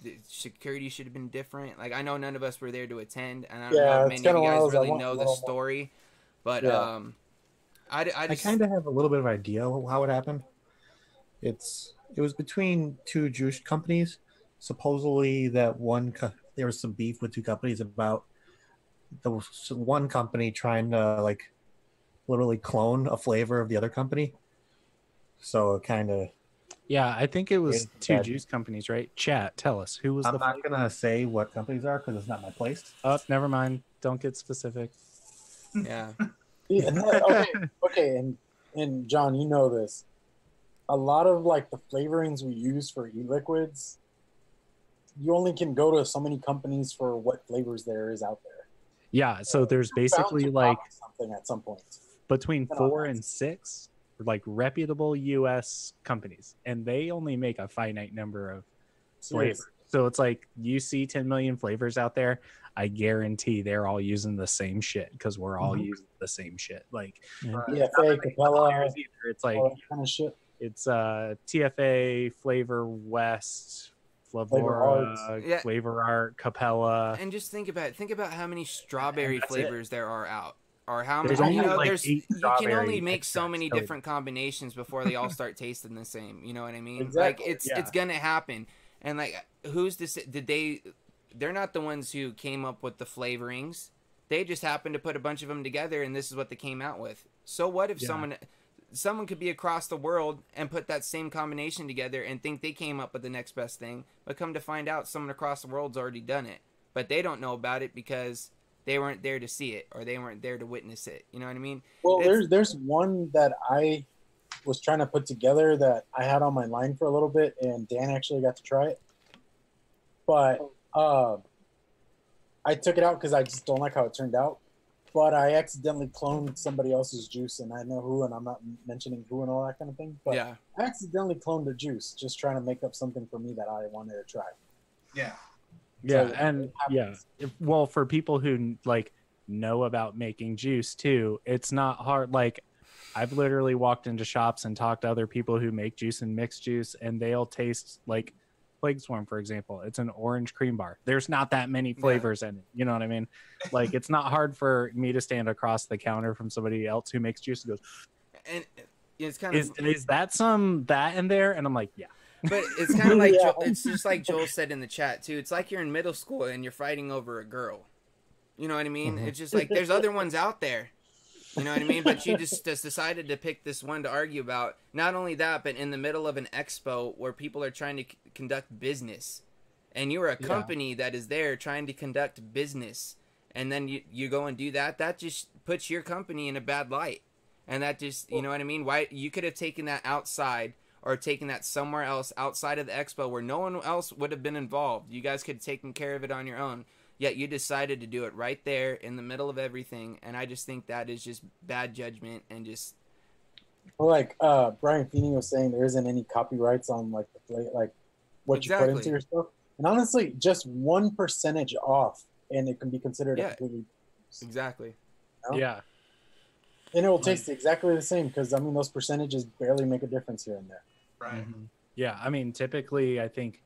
the security should have been different? Like, I know none of us were there to attend, and I don't know if many of you guys really know the story, but I kind of have a little bit of idea how it happened. It was between 2 juice companies. Supposedly that there was some beef with 2 companies about the one company trying to like literally clone a flavor of the other company. So it kind of. Yeah, I think it was 2 juice companies, right? Chat, tell us who was. I'm not gonna say what companies are because it's not my place. Oh, never mind. Don't get specific. Yeah. Okay, and John, you know this. A lot of like the flavorings we use for e-liquids, you only can go to so many companies for what flavors there is out there. Yeah, so there's basically like something at some point between 4 and 6 like reputable U.S. companies, and they only make a finite number of flavors. So it's like you see 10 million flavors out there. I guarantee they're all using the same shit because we're all using the same shit. Like TFA, Capella, it's like all that kind of shit. It's TFA, Flavor West, Flavor Art, Capella. And just think about how many strawberry flavors there are out. Or how There's many, only, you can only make so many different combinations before they all start tasting the same. You know what I mean? Exactly. Like it's gonna happen. And like, who's to say? They're not the ones who came up with the flavorings. They just happened to put a bunch of them together, and this is what they came out with. So what if someone could be across the world and put that same combination together and think they came up with the next best thing, but come to find out someone across the world's already done it, but they don't know about it because they weren't there to see it, or they weren't there to witness it. You know what I mean? Well, there's one that I was trying to put together that I had on my line for a little bit, and Dan actually got to try it. But I took it out because I just don't like how it turned out. But I accidentally cloned somebody else's juice, and I know who, and I'm not mentioning who and all that kind of thing. But yeah, I accidentally cloned a juice, just trying to make up something for me that I wanted to try. Yeah. Yeah, So and well, for people who like know about making juice too, it's not hard. Like, I've literally walked into shops and talked to other people who make juice and mix juice, and they'll taste like Plague Swarm, for example. It's an orange cream bar. There's not that many flavors in it. You know what I mean? Like, it's not hard for me to stand across the counter from somebody else who makes juice and goes, and it's kind of is that in there? And I'm like, yeah. But it's kind of like Yeah. it's just like Joel said in the chat too. It's like you're in middle school and you're fighting over a girl. You know what I mean? It's just like there's other ones out there. You know what I mean? But you just decided to pick this one to argue about. Not only that, but in the middle of an expo where people are trying to conduct business, and you're a company that is there trying to conduct business, and then you go and do that. That just puts your company in a bad light, and that just, you know what I mean? Why you could have taken that outside or taken that somewhere else outside of the expo where no one else would have been involved. You guys could have taken care of it on your own. Yet you decided to do it right there in the middle of everything, and I just think that is just bad judgment and just. Well, like Brian Feeney was saying, there isn't any copyrights on like what you put into your stuff, and honestly, just 1% off, and it can be considered a completely. Exactly. You know? Yeah. And it will taste exactly the same because I mean those percentages barely make a difference here and there. Right. Mm-hmm. Yeah, I mean, typically, I think.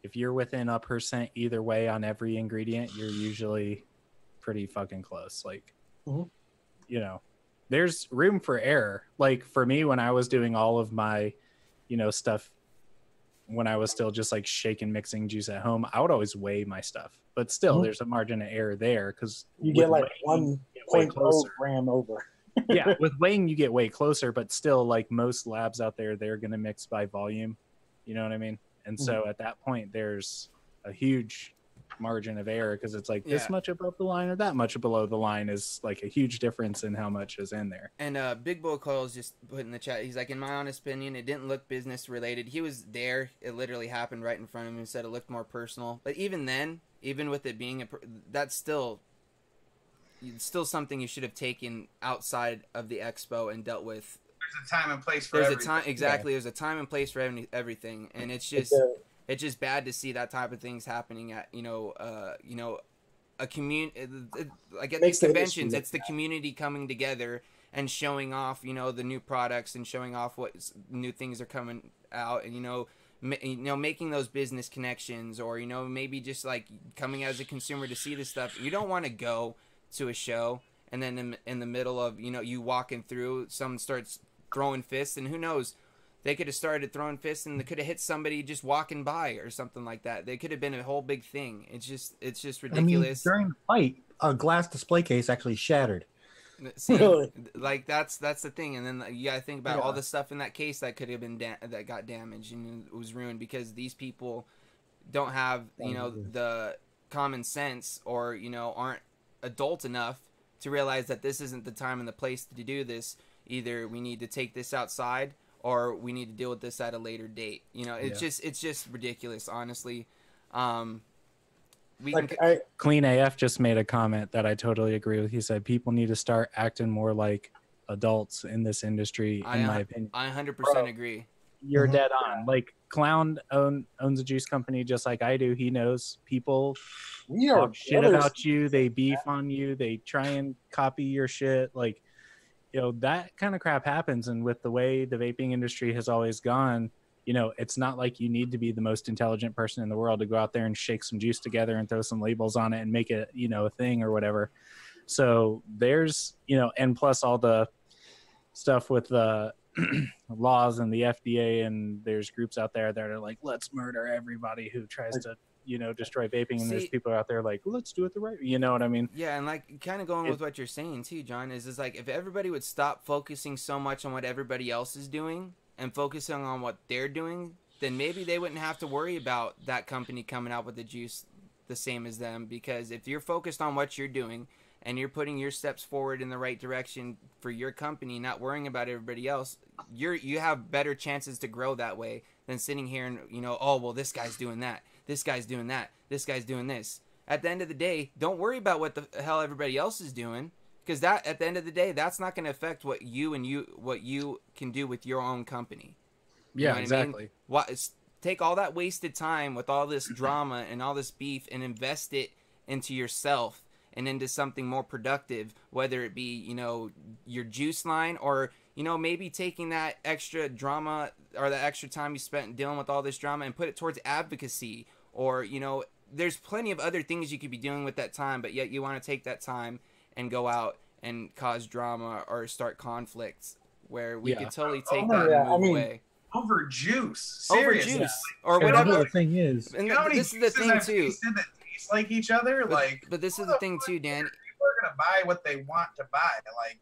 If you're within a percent either way on every ingredient, you're usually pretty fucking close. Like, you know, there's room for error. Like for me, when I was doing all of my, you know, stuff, when I was still just like shaking, mixing juice at home, I would always weigh my stuff. But still, there's a margin of error there because you get like 1.0 gram over. Yeah, with weighing, you get way closer, but still, like most labs out there, they're going to mix by volume. You know what I mean? And so at that point, there's a huge margin of error because it's like this much above the line or that much below the line is like a huge difference in how much is in there. And Big Bull Coils just put in the chat, he's like, in my honest opinion, it didn't look business related. He was there. It literally happened right in front of him and said it looked more personal. But even then, even with it being, that's still something you should have taken outside of the expo and dealt with. There's a time and place for everything. There's a time and place for everything, and it's just bad to see that type of things happening at a community like at these conventions. It's the community coming together and showing off the new products and showing off what new things are coming out, and making those business connections, or maybe just like coming as a consumer to see this stuff. You don't want to go to a show and then in the middle of you walking through, someone starts throwing fists, and who knows, they could have started throwing fists and they could have hit somebody just walking by or something like that. They could have been a whole big thing. It's just ridiculous. I mean, during the fight, a glass display case actually shattered. See, like that's the thing, and then you gotta think about all the stuff in that case that could have been that got damaged and it was ruined because these people don't have the common sense, or aren't adult enough to realize that this isn't the time and the place to do this. Either we need to take this outside, or we need to deal with this at a later date. It's just ridiculous, honestly. Clean AF just made a comment that I totally agree with. He said people need to start acting more like adults in this industry, in my opinion. I 100% agree. You're dead on. Like, Clown owns a juice company just like I do. He knows people talk shit about you. They beef on you. They try and copy your shit. Like, that kind of crap happens. And with the way the vaping industry has always gone, it's not like you need to be the most intelligent person in the world to go out there and shake some juice together and throw some labels on it and make it, a thing or whatever. So there's, and plus all the stuff with the laws and the FDA, and there's groups out there that are like, let's murder everybody who tries to destroy vaping, and there's people out there like, let's do it the right way. You know what I mean? Yeah, and like kind of going with what you're saying too, John, is like if everybody would stop focusing so much on what everybody else is doing and focusing on what they're doing, then maybe they wouldn't have to worry about that company coming out with the juice the same as them. Because if you're focused on what you're doing and you're putting your steps forward in the right direction for your company, not worrying about everybody else, you have better chances to grow that way than sitting here and oh well, this guy's doing that. This guy's doing that. This guy's doing this. At the end of the day, don't worry about what the hell everybody else is doing, because that at the end of the day, that's not going to affect what you can do with your own company. Yeah, exactly. I mean? Take all that wasted time with all this drama and all this beef and invest it into yourself and into something more productive, whether it be your juice line, or maybe taking that extra drama or the extra time you spent dealing with all this drama and put it towards advocacy, or there's plenty of other things you could be doing with that time, but yet you want to take that time and go out and cause drama or start conflicts where we could totally take that and move away. over juice. over Seriously. juice or And whatever. the thing is, And You know how many this is the juices thing I've too. tasted that taste like each other? But this who is the thing fuck too, Dan. People are gonna buy what they want to buy. Like,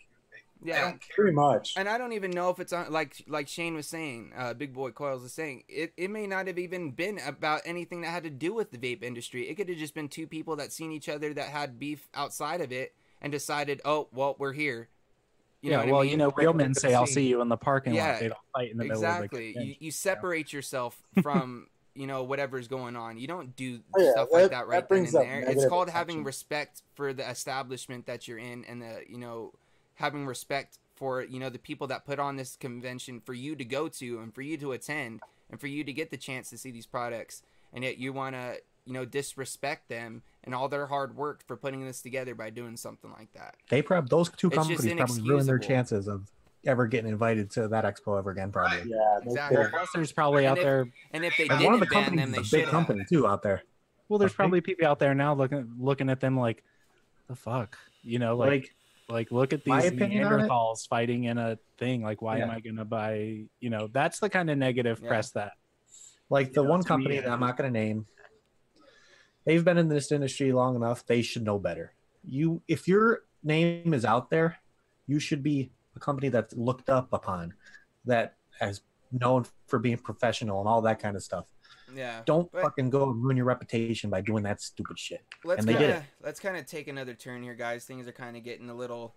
they Yeah. don't care. Pretty much. And I don't even know if it's on like Shane was saying, Big Boy Coils was saying, it may not have even been about anything that had to do with the vape industry. It could have just been two people that seen each other that had beef outside of it and decided, oh well, we're here. You know what I mean? real men say, "I'll see you in the parking lot." They don't fight in the middle of the exactly. convention. You separate yourself from whatever's going on. You don't do Oh, yeah, stuff like that right then brings and up there. It's negative called having attention. respect for the establishment that you're in, and having respect for the people that put on this convention for you to go to and for you to attend and for you to get the chance to see these products, and yet you want to disrespect them and all their hard work for putting this together by doing something like that. those two It's just companies probably ruined their inexcusable. chances of ever getting invited to that expo ever again. Probably. Yeah, Exactly. Plus, there's probably out there. And if they And one of the didn't ban them, companies they is a big should company too out there. Well, there's Okay. probably people out there now looking at them like, the fuck, like look at my these opinion on it- Neanderthals fighting in a thing. Like, why am Yeah. I gonna buy? That's the kind of negative Yeah. press that. Like the You know, one to me, company that I'm not going to name, they've been in this industry long enough. They should know better. If your name is out there, you should be a company that's looked up upon, that is known for being professional and all that kind of stuff. Yeah. Don't But fucking go and ruin your reputation by doing that stupid shit. let's and they did kind of take another turn here, guys. Things are kind of getting a little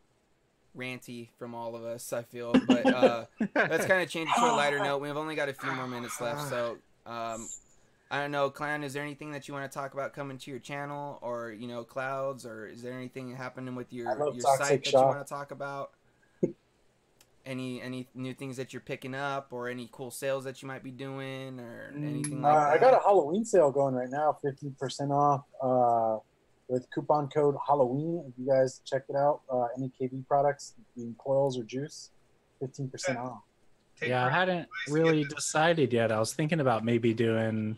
ranty from all of us, I feel. But let's kind of change it to a lighter note. We've only got a few more minutes left, so I don't know, Clan, is there anything that you want to talk about coming to your channel, or Clouds, or is there anything happening with I your love site Toxic that Shop. you want to talk about? Any new things that you're picking up, or any cool sales that you might be doing, or anything like that? I got a Halloween sale going right now, 15% off with coupon code Halloween. If you guys check it out, any KB products, being coils or juice, 15% off. Yeah, I hadn't really decided yet. I was thinking about maybe doing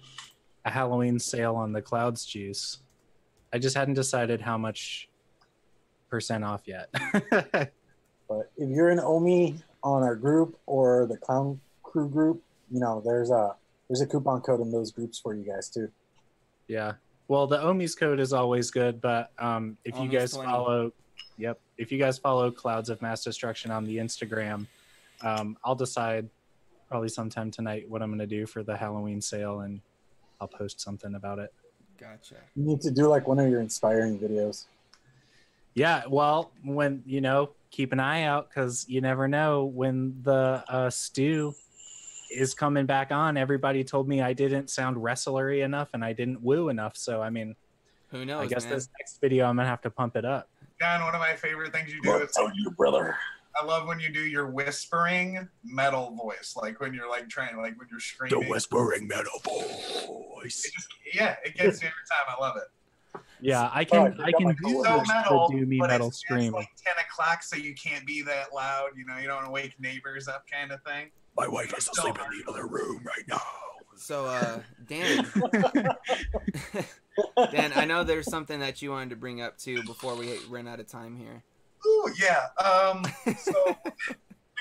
a Halloween sale on the Clouds juice. I just hadn't decided how much percent off yet. But if you're an Ohmie on our group or the Clown Crew group, there's a coupon code in those groups for you guys too. Yeah. Well, the Ohmies code is always good, but if you Ohmies guys 20. follow Clouds of Mass Destruction on the Instagram, I'll decide probably sometime tonight what I'm going to do for the Halloween sale, and I'll post something about it. Gotcha. You need to do like one of your inspiring videos. Yeah, well, when keep an eye out, because you never know when the stew is coming back on. Everybody told me I didn't sound wrestlery enough and I didn't woo enough. So I mean, Who knows? I guess man? this next video I'm gonna have to pump it up. John, one of my favorite things you do is you, brother. I love when you do your whispering metal voice, like when you're like trying, like when you're screaming. whispering metal voice. It gets you every time. I love it. Yeah, I can Fuck, I can you do So this metal, to do me but metal it's screaming. like 10 o'clock, so you can't be that loud. You don't want to wake neighbors up, kind of thing. My wife is asleep in the other room right now. So, Dan, Dan, I know there's something that you wanted to bring up too before we run out of time here. Ooh, yeah. So,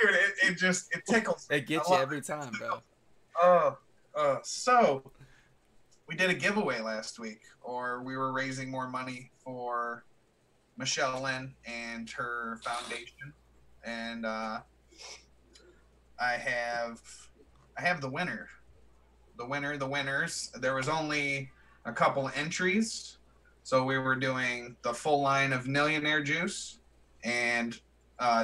dude, it tickles me. It gets I you love every it. time, bro. So we did a giveaway last week, or we were raising more money for Michelle Lynn and her foundation, and I have the winner. The winners. There was only a couple entries, so we were doing the full line of Millionaire Juice, and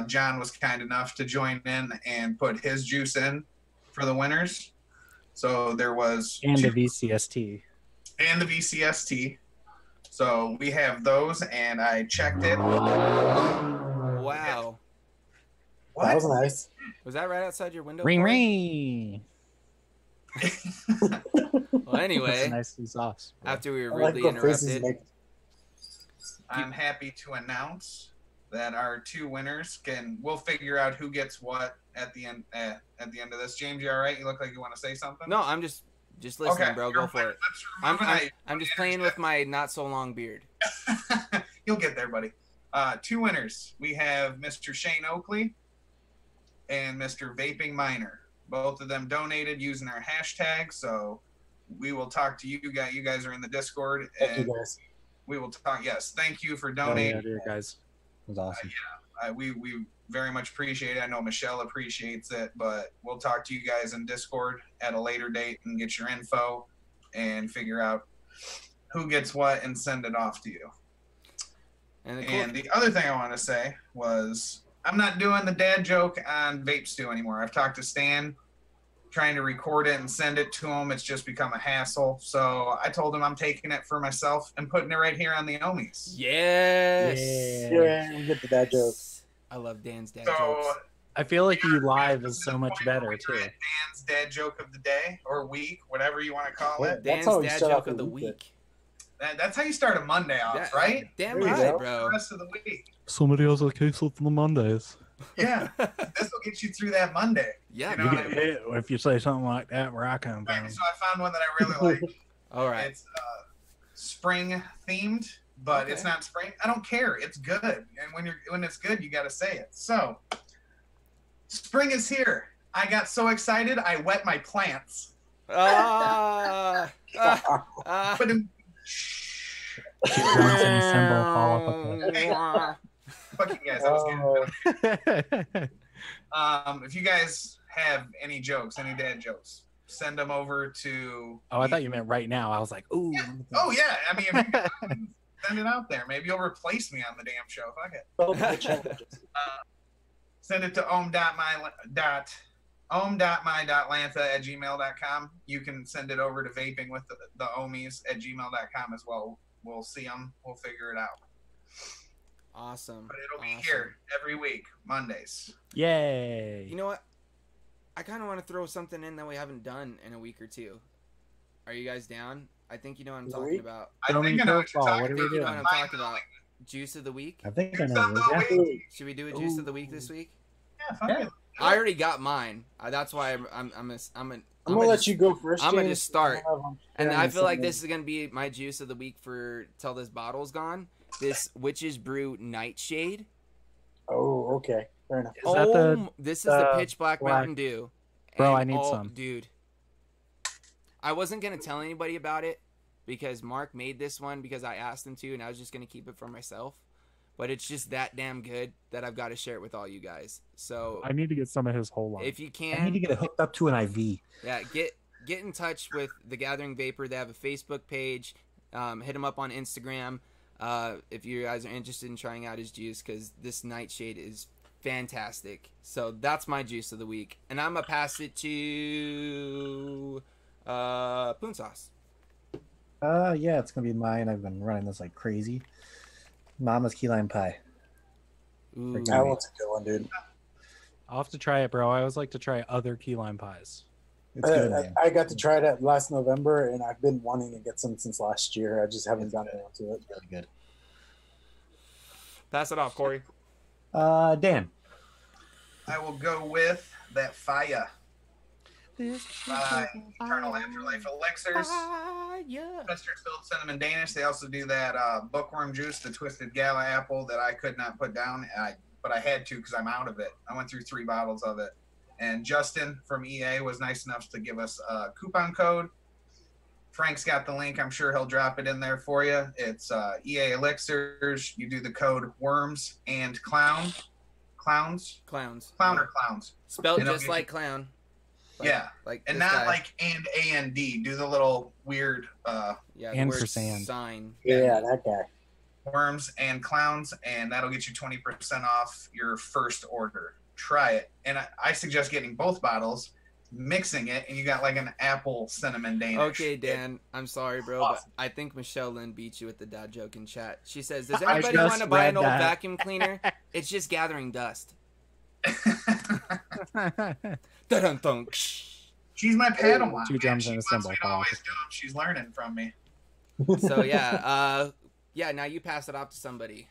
John was kind enough to join in and put his juice in for the winners. So there was And two, the VCST. and the VCST. So we have those, and I checked it. Wow. What? That was nice. Was that right outside your window? Ring Corey? ring. Well, anyway, Nicely sauce. after we were I like rudely what faces you interrupted, make. I'm happy to announce that our two winners we'll figure out who gets what at the end of this. James, you all right? You look like you want to say something. no, I'm just listening, bro. Go for it. Let's remove I'm just playing with my not so long beard. You'll get there, buddy. Two winners. We have Mr. Shane Oakley and Mr. Vaping Minor. Both of them donated using our hashtag. So we will talk to you guys. You guys are in the Discord. Thank And you guys. we will talk. Yes. Thank you for Oh, yeah, donating. dear guys. It was awesome. We very much appreciate it. I know Michelle appreciates it, but we'll talk to you guys in Discord at a later date and get your info and figure out who gets what and send it off to you. And the other thing I want to say was I'm not doing the dad joke on Vape Stew anymore. I've talked to Stan, trying to record it and send it to him. It's just become a hassle. So I told him I'm taking it for myself and putting it right here on the Ohmies. Yes. Yeah, we get the dad joke. I love Dan's dad So jokes. I feel like you live is so much better too. Dan's dad joke of the day or week, whatever you want to call it. Dan's That's how we dad start off joke of the the week. week. That's how you start a Monday off, Yeah, right? Damn There you right, go. bro. The rest of the week. Somebody else that kicks up on the Mondays. Yeah, this will get you through that Monday. Yeah, You know You what get I mean? hit if you say something like that where I come from. So I found one that I really like. All right. It's spring themed, but Okay. it's not spring. I don't care. It's good, and when it's good, you got to say it. So, spring is here. I got so excited, I wet my plants. But But Johnson symbol fall up fuck you guys. I was kidding. Oh, If you guys have any jokes, any dad jokes, send them over to. Oh, I thought you meant right now. I was like, ooh. Oh yeah, I mean, if you guys send it out there. Maybe you'll replace me on the damn show. Fuck it. oh, the challenges. Send it to Ohm.My.Lanta at gmail.com. You can send it over to Vaping with the Ohmies at gmail.com as well. We'll see them. We'll figure it out. awesome. But it'll be Awesome. here every week, Mondays. Yay. You know what? I kind of want to throw something in that we haven't done in a week or two. Are you guys down? I think you know what I'm The talking week? about. I Throw me think I know what you're curveball. talking What I are think we you know doing? what I'm talking about. Juice of the week. I think I Juice know. of the Yeah. week. Should we do a juice of the week this week? Yeah, fuck Yeah. it. I already got mine. That's why I'm I'm gonna let you go first. I'm gonna James. just start. And Yeah, I feel like something. this is gonna be my juice of the week for till this bottle's gone. This Witch's Brew Nightshade. Oh, okay, fair enough. Is that the this is the pitch black black- Mountain Dew. Bro, And, I need some. Dude. I wasn't gonna tell anybody about it because Mark made this one because I asked him to, and I was just gonna keep it for myself. But it's just that damn good that I've got to share it with all you guys. So I need to get some of his whole line. if you I need can, to get it hooked up to an IV. yeah, get in touch with the Gathering Vapor. They have a Facebook page. Hit them up on Instagram if you guys are interested in trying out his juice, because this Nightshade is fantastic. So that's my juice of the week, and I'm gonna pass it to PoonSauce. Yeah, it's gonna be mine. I've been running this like crazy. Mama's key lime pie. Ooh. That one's a good one, dude. I'll have to try it, bro. I always like to try other key lime pies. It's good, man. I got to try that last November, and I've been wanting to get some since last year. I just haven't gotten around to it. It's really good. Pass it off, Corey. Dan. I will go with that fire. Eternal Afterlife Elixirs. Custard-filled cinnamon Danish. They also do that bookworm juice, the twisted gala apple that I could not put down, but I had to because I'm out of it. I went through 3 bottles of it. And Justin from EA was nice enough to give us a coupon code. Frank's got the link. I'm sure he'll drop it in there for you. It's EA Elixirs. You do the code worms and clowns. Clown or clowns? Spelled It'll just get like you- clown. Yeah. Like And this not guy. like and A-N-D. Do the little weird yeah, and the for word sand. sign. Yeah, that guy. worms and clowns, and that'll get you 20% off your first order. Try it. And I suggest getting both bottles, mixing it, and you got like an apple cinnamon Danish. Okay, Dan, I'm sorry, bro, Awesome. but I think Michelle Lynn beat you with the dad joke in chat. She says, "Does I anybody just want to buy an read old that. vacuum cleaner? It's just gathering dust." Dun-dun-dun. She's my Padawan. Two man. drums She and a wants cymbal me to fall always off. do 'em. She's learning from me. So yeah, now you pass it off to somebody.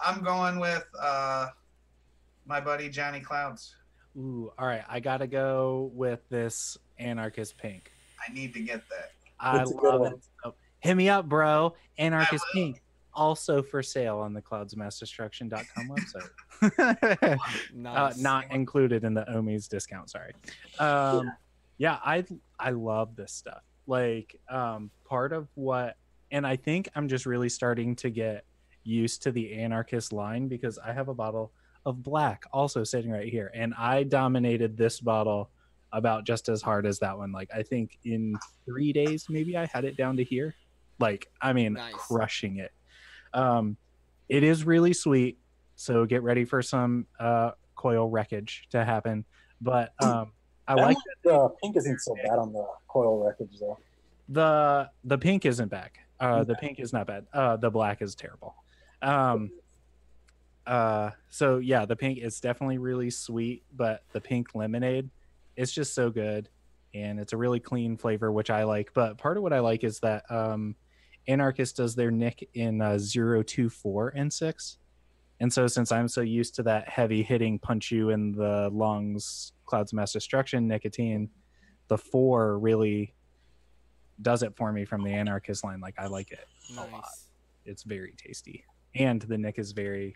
I'm going with my buddy Johnny Clouds. Ooh, all right. I gotta go with this Anarchist Pink. I need to get that. I It's a good love one. it. So, hit me up, bro. Anarchist will. Pink also for sale on the cloudsmassdestruction.com website. Nice. Not included in the Ohmies discount. Sorry. Yeah, I love this stuff. Like, part of what, and I think I'm just really starting to get used to the Anarchist line, because I have a bottle of black also sitting right here, and I dominated this bottle about just as hard as that one. Like, I think in 3 days maybe I had it down to here. Like, I mean, Nice. crushing it. It is really sweet, so get ready for some coil wreckage to happen. But I like that the pink isn't so bad on the coil wreckage though. the pink isn't back. The pink is not bad. The black is terrible. So yeah, the pink is definitely really sweet, but the pink lemonade, it's just so good, and it's a really clean flavor, which I like. But part of what I like is that Anarchist does their nick in 0, 2, 4, and 6. And so since I'm so used to that heavy hitting punch you in the lungs Clouds Mass Destruction nicotine, the 4 really does it for me from the Anarchist line. Like, I like it a lot. It's very tasty, and the nick is very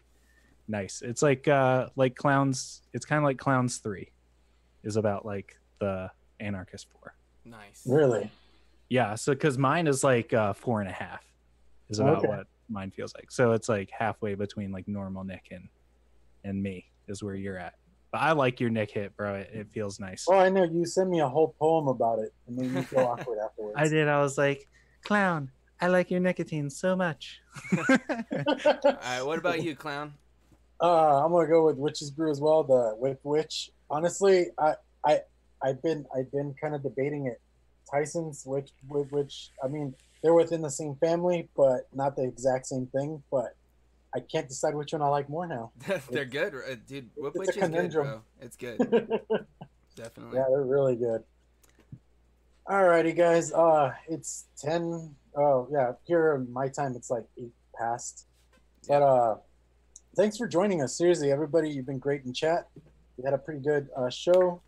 nice. It's like Clowns. It's kind of like Clowns 3 is about like the Anarchist 4. Nice. Really? Yeah. So because mine is like 4.5 is about what mine feels like. So it's like halfway between like normal Nick and me is where you're at. But I like your Nick hit, bro. It feels nice. Oh, I know. You sent me a whole poem about it and made me feel awkward afterwards. I did. I was like, Clown, I like your nicotine so much. All right, what about you, Clown? I'm gonna go with Witch's Brew as well. The Whip Witch. Honestly, I've been kind of debating it. Tyson's which I mean, they're within the same family, but not the exact same thing. But I can't decide which one I like more now. They're good, dude. Whip Witch it's a is good, conundrum. bro. It's good. Definitely. Yeah, they're really good. Alrighty, guys. It's 10. Oh yeah, here in my time it's like 8 past. But thanks for joining us. Seriously, everybody, you've been great in chat. We had a pretty good show.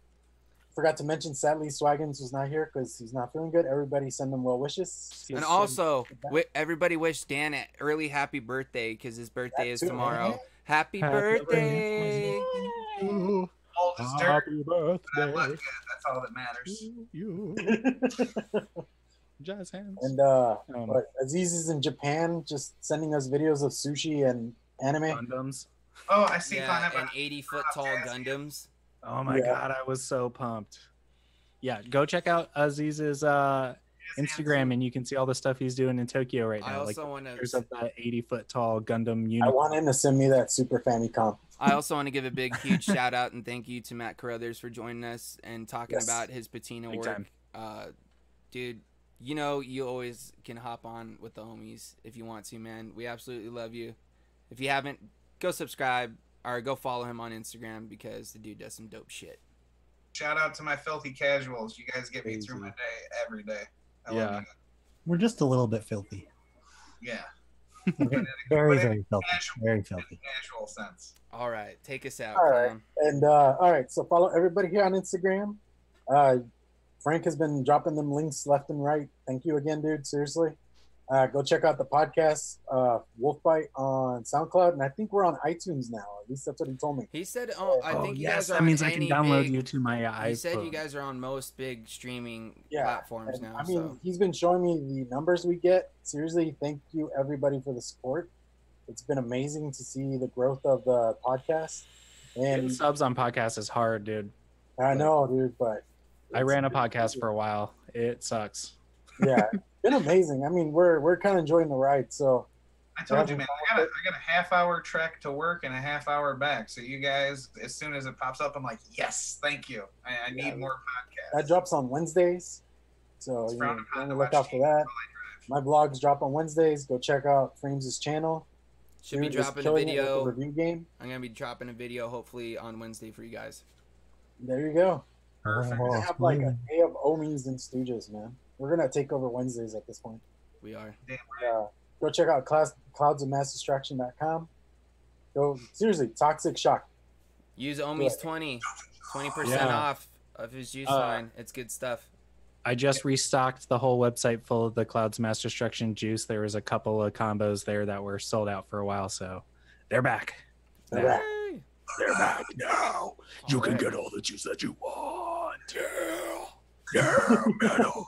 Forgot to mention, sadly, Swaggins was not here because he's not feeling good. Everybody send him well wishes. And also, everybody wish Dan an early happy birthday because his birthday is tomorrow. Happy birthday! Happy birthday! That's all that matters. Jazz hands. And but Aziz is in Japan, just sending us videos of sushi and anime. Gundams. Oh, I see. Yeah, and 80-foot tall Gundams. Oh my god, I was so pumped. Yeah, go check out Aziz's Instagram, and you can see all the stuff he's doing in Tokyo right now. I also want to. Pictures of that 80-foot tall Gundam unicorn. I want him to send me that Super Famicom. I also want to give a big, huge shout out and thank you to Matt Carruthers for joining us and talking about his patina Big work. time. Dude, you know you always can hop on with the homies if you want to, man. We absolutely love you. If you haven't, go subscribe or go follow him on Instagram because the dude does some dope shit. Shout out to my filthy casuals. You guys get me through my day every day. I love you guys. We're just a little bit filthy. Yeah. Very, very filthy. Very filthy. Casual sense. All right, take us out. All right, and all right. So follow everybody here on Instagram. Frank has been dropping them links left and right. Thank you again, dude. Seriously. Go check out the podcast, Wolfbite on SoundCloud, and I think we're on iTunes now. At least that's what he told me. He said, I think you guys are that means on I can any download big, you to my iPhone. He said you guys are on most big streaming platforms now. I mean, he's been showing me the numbers we get. Seriously, thank you everybody for the support. It's been amazing to see the growth of the podcast. And getting subs on podcasts is hard, dude. I know, dude, but I ran a podcast for a while. It sucks. Yeah, it's been amazing. I mean, we're kind of enjoying the ride. So I told you, man, I got a half-hour trek to work and a half-hour back. So you guys, as soon as it pops up, I'm like, yes, thank you. I need more podcasts. That drops on Wednesdays. So you know, look out for that. My vlogs drop on Wednesdays. Go check out Frames' channel. Should be dropping a video. Review game. I'm gonna be dropping a video hopefully on Wednesday for you guys. There you go. Perfect. We're gonna have like a day of Ohmies and Stooges, man. We're gonna take over Wednesdays at this point. We are. Damn right. Go check out cloudsofmassdistraction.com. Go seriously, Toxic Shock. Use Ohmies 20% off of his juice line. It's good stuff. I just restocked the whole website full of the Clouds Mass Destruction juice. There was a couple of combos there that were sold out for a while, so they're back. They're back. Yay. They're back now. You can Alright. get all the juice that you want. Yeah, metal.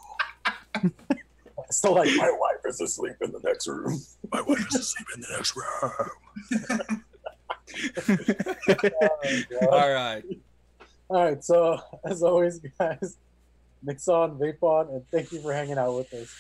Still like, my wife is asleep in the next room. My wife is asleep in the next room. All right. All right, so as always, guys, mix on, vape on, and thank you for hanging out with us.